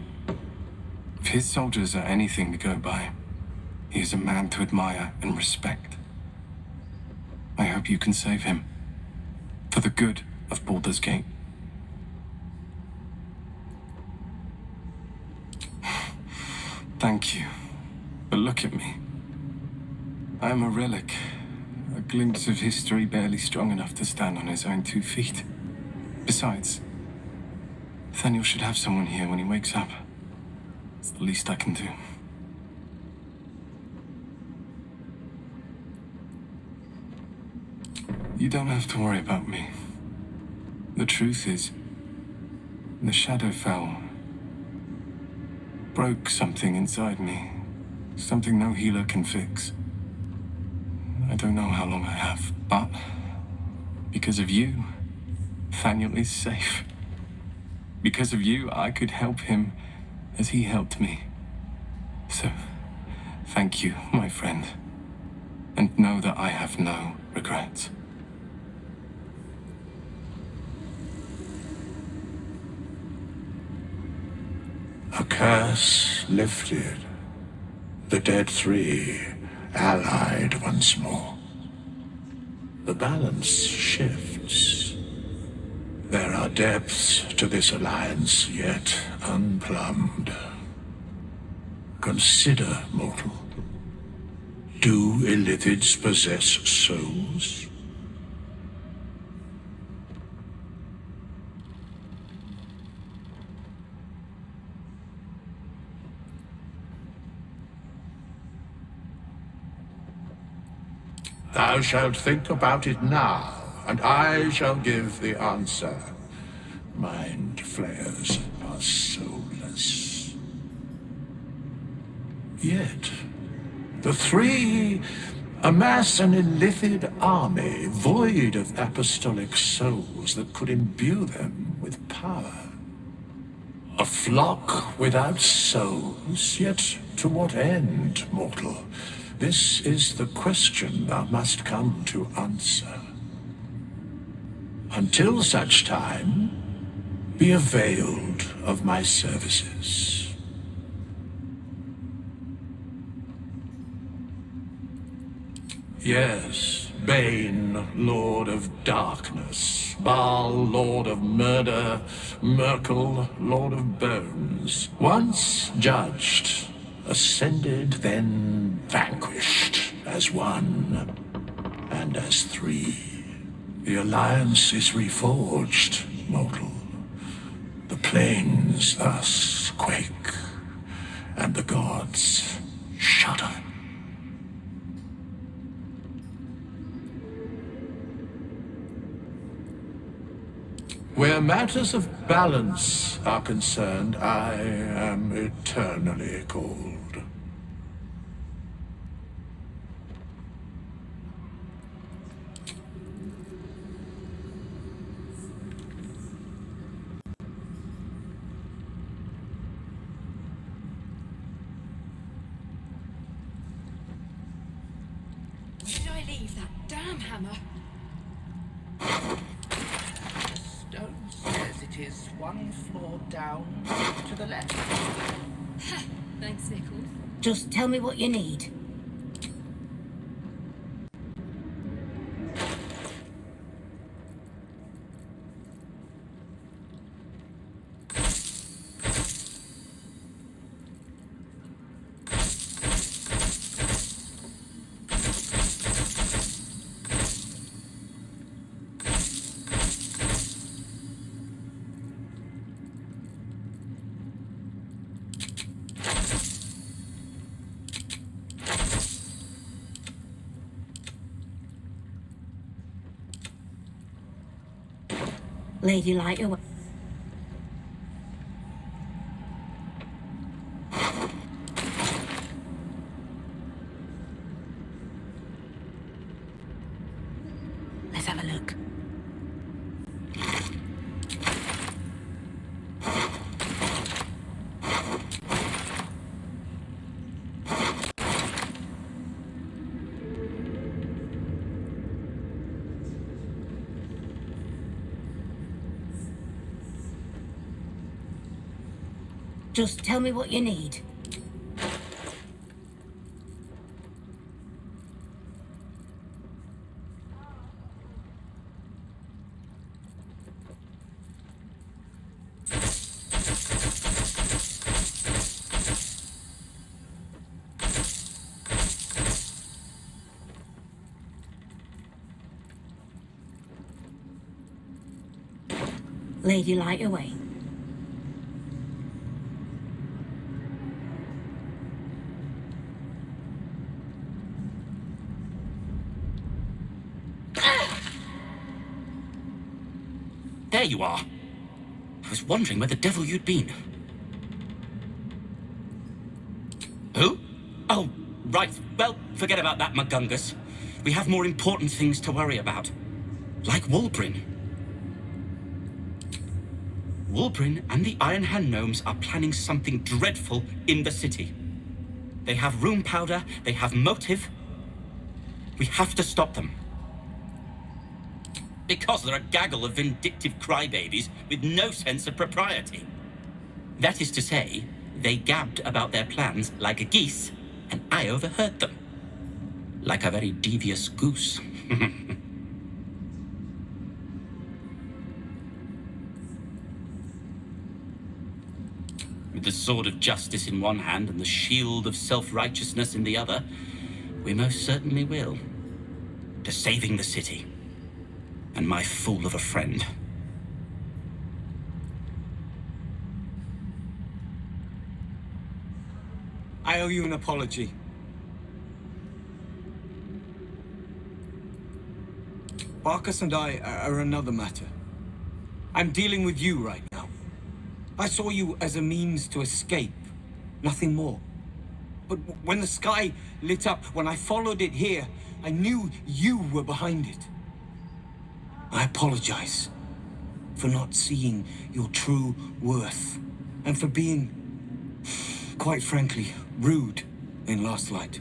If his soldiers are anything to go by, he is a man to admire and respect. I hope you can save him. For the good of Baldur's Gate. Thank you. But look at me. I am a relic. A glimpse of history barely strong enough to stand on his own 2 feet. Besides, Nathaniel should have someone here when he wakes up. It's the least I can do. You don't have to worry about me. The truth is, the shadow fell. Broke something inside me. Something no healer can fix. I don't know how long I have, but because of you, Nathaniel is safe. Because of you, I could help him as he helped me. So, thank you, my friend. And know that I have no regrets. A curse lifted. The dead three allied once more. The balance shifts. There are depths to this alliance yet unplumbed. Consider, mortal. Do Illithids possess souls? Thou shalt think about it now, and I shall give the answer. Mind flayers are soulless. Yet, the three amass an Illithid army void of apostolic souls that could imbue them with power. A flock without souls, yet to what end, mortal? This is the question thou must come to answer. Until such time, be availed of my services. Yes, Bane, Lord of Darkness, Baal, Lord of Murder, Myrkul, Lord of Bones. Once judged, ascended, then vanquished as one and as three. The alliance is reforged, mortal. The plains thus quake, and the gods shudder. Where matters of balance are concerned, I am eternally cold. Where did I leave that damn hammer? Stone says it is one floor down to the left. Thanks, Nickel. Just tell me what you need. Lady Light away. Let's have a look. Just tell me what you need. Lady, light away. There you are. I was wondering where the devil you'd been. Who? Oh, right. Well, forget about that, Magungus. We have more important things to worry about. Like Wulbren. Wulbren and the Iron Hand Gnomes are planning something dreadful in the city. They have room powder, they have motive. We have to stop them. Because they're a gaggle of vindictive crybabies with no sense of propriety. That is to say, they gabbed about their plans like a geese, and I overheard them. Like a very devious goose. With the sword of justice in one hand and the shield of self-righteousness in the other, we most certainly will. To saving the city. And my fool of a friend. I owe you an apology. Barcus and I are another matter. I'm dealing with you right now. I saw you as a means to escape, nothing more. But when the sky lit up, when I followed it here, I knew you were behind it. I apologize for not seeing your true worth and for being, quite frankly, rude in Last Light.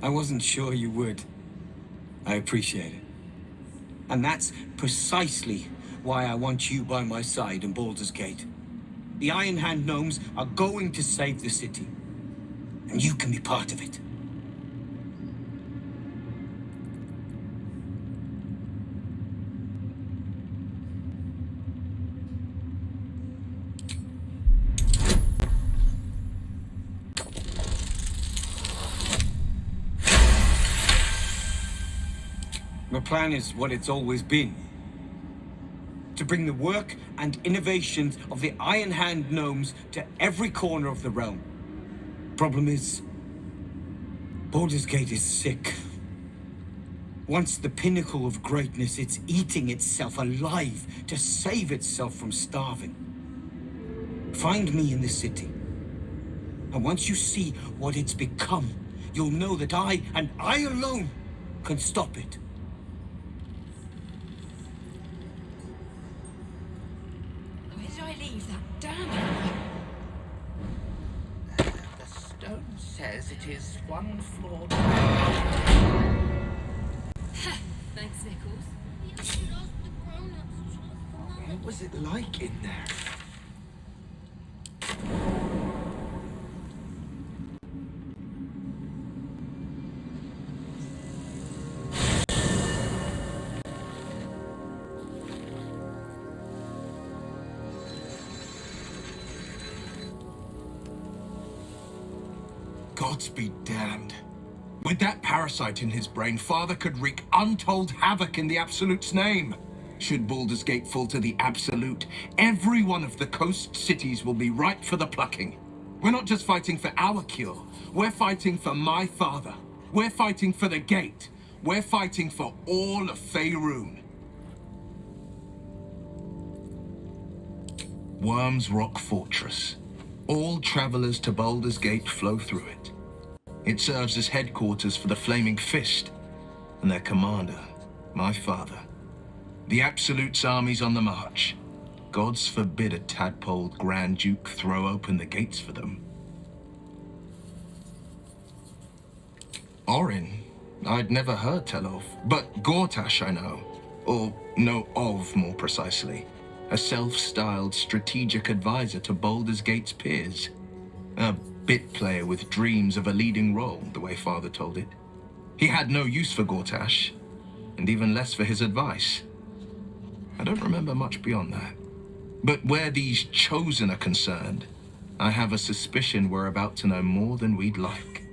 I wasn't sure you would. I appreciate it. And that's precisely why I want you by my side in Baldur's Gate. The Iron Hand Gnomes are going to save the city, and you can be part of it. The plan is what it's always been. To bring the work and innovations of the Iron Hand Gnomes to every corner of the realm. Problem is, Baldur's Gate is sick. Once the pinnacle of greatness, it's eating itself alive to save itself from starving. Find me in the city. And once you see what it's become, you'll know that I, and I alone, can stop it. The stone says it is one floor down. Thanks, Nichols. What was it like in there? Gods be damned. With that parasite in his brain, Father could wreak untold havoc in the Absolute's name. Should Baldur's Gate fall to the Absolute, every one of the coast cities will be ripe for the plucking. We're not just fighting for our cure. We're fighting for my father. We're fighting for the Gate. We're fighting for all of Faerun. Worm's Rock Fortress. All travelers to Baldur's Gate flow through it. It serves as headquarters for the Flaming Fist, and their commander, my father. The Absolute's army's on the march. Gods forbid a tadpoled Grand Duke throw open the gates for them. Orin, I'd never heard tell of, but Gortash I know, or know of more precisely. A self-styled strategic advisor to Baldur's Gate's peers. A bit player with dreams of a leading role, the way Father told it. He had no use for Gortash, and even less for his advice. I don't remember much beyond that. But where these Chosen are concerned, I have a suspicion we're about to know more than we'd like.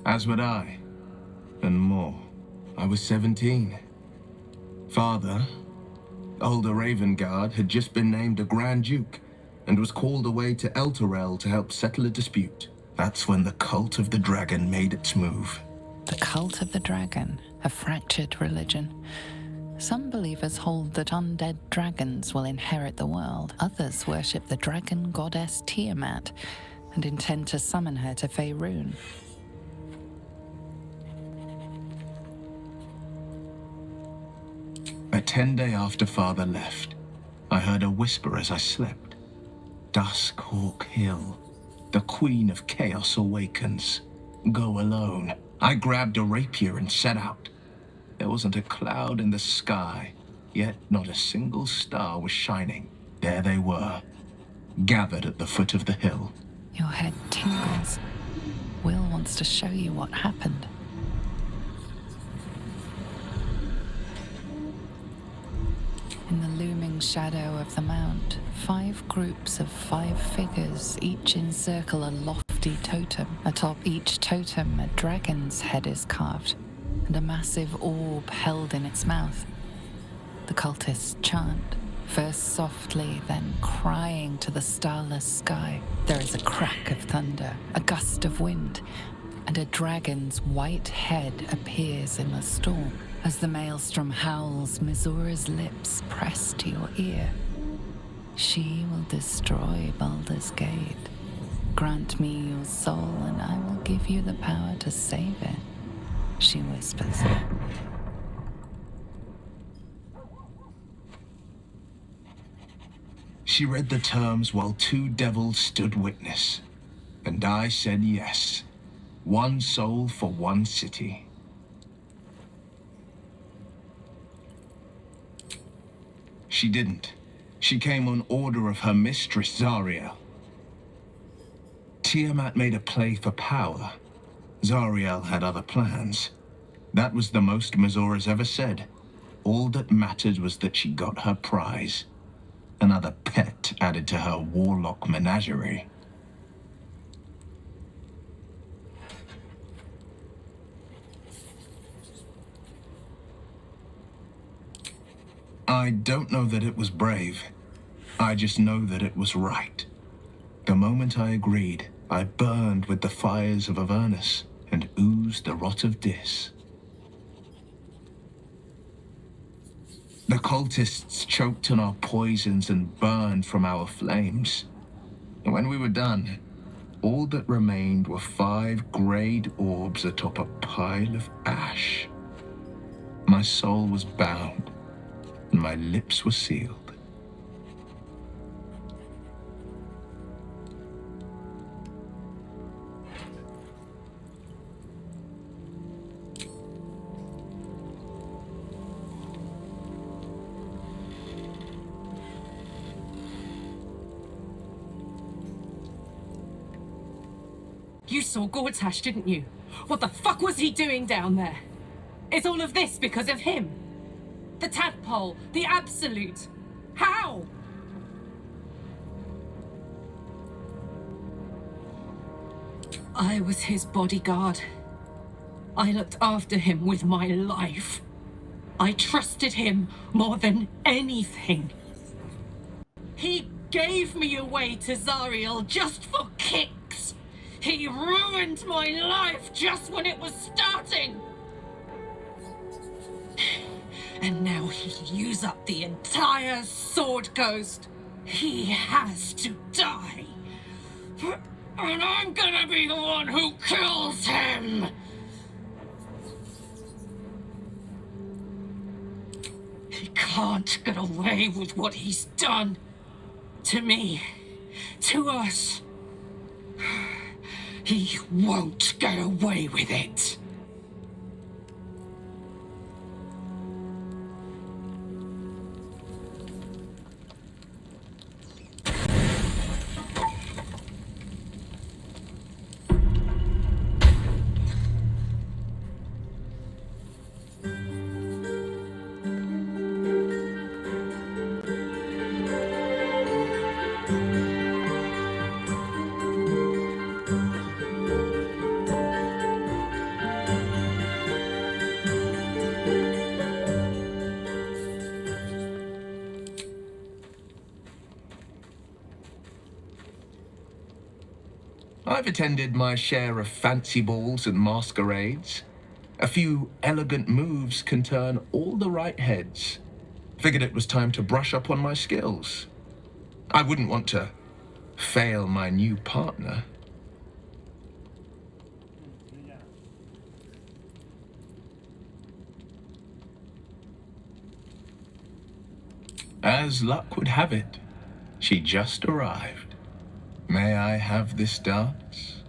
As would I, and more. I was 17. Father, older Ravengard, had just been named a Grand Duke and was called away to Elturel to help settle a dispute. That's when the Cult of the Dragon made its move. The Cult of the Dragon, a fractured religion. Some believers hold that undead dragons will inherit the world. Others worship the dragon goddess Tiamat and intend to summon her to Faerun. A 10-day after Father left, I heard a whisper as I slept. Duskhawk Hill, the Queen of Chaos awakens. Go alone. I grabbed a rapier and set out. There wasn't a cloud in the sky, yet not a single star was shining. There they were, gathered at the foot of the hill. Your head tingles. Wyll wants to show you what happened. In the looming shadow of the mount, 5 groups of 5 figures each encircle a lofty totem. Atop each totem, a dragon's head is carved, and a massive orb held in its mouth. The cultists chant, first softly, then crying to the starless sky. There is a crack of thunder, a gust of wind, and a dragon's white head appears in the storm. As the maelstrom howls, Mizora's lips press to your ear. She will destroy Baldur's Gate. Grant me your soul, and I will give you the power to save it, she whispers. She read the terms while 2 devils stood witness, and I said yes. 1 soul for 1 city. She didn't. She came on order of her mistress, Zariel. Tiamat made a play for power. Zariel had other plans. That was the most Mizora's ever said. All that mattered was that she got her prize. Another pet added to her warlock menagerie. I don't know that it was brave. I just know that it was right. The moment I agreed, I burned with the fires of Avernus and oozed the rot of Dis. The cultists choked on our poisons and burned from our flames. And when we were done, all that remained were 5 greyed orbs atop a pile of ash. My soul was bound, and my lips were sealed. You saw Gortash, didn't you? What the fuck was he doing down there? Is all of this because of him? The tadpole, the absolute. How? I was his bodyguard. I looked after him with my life. I trusted him more than anything. He gave me away to Zariel just for kicks. He ruined my life just when it was starting. And now he'll use up the entire Sword Coast. He has to die. And I'm gonna be the one who kills him! He can't get away with what he's done. To me. To us. He won't get away with it. I've attended my share of fancy balls and masquerades. A few elegant moves can turn all the right heads. Figured it was time to brush up on my skills. I wouldn't want to fail my new partner. As luck would have it, she just arrived. May I have this dance?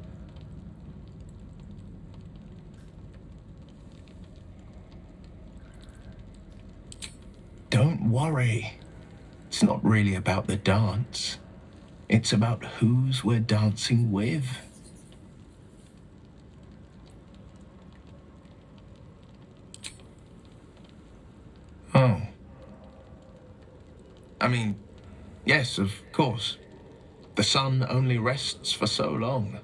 Don't worry. It's not really about the dance. It's about whose we're dancing with. Oh. I mean, yes, of course. The sun only rests for so long.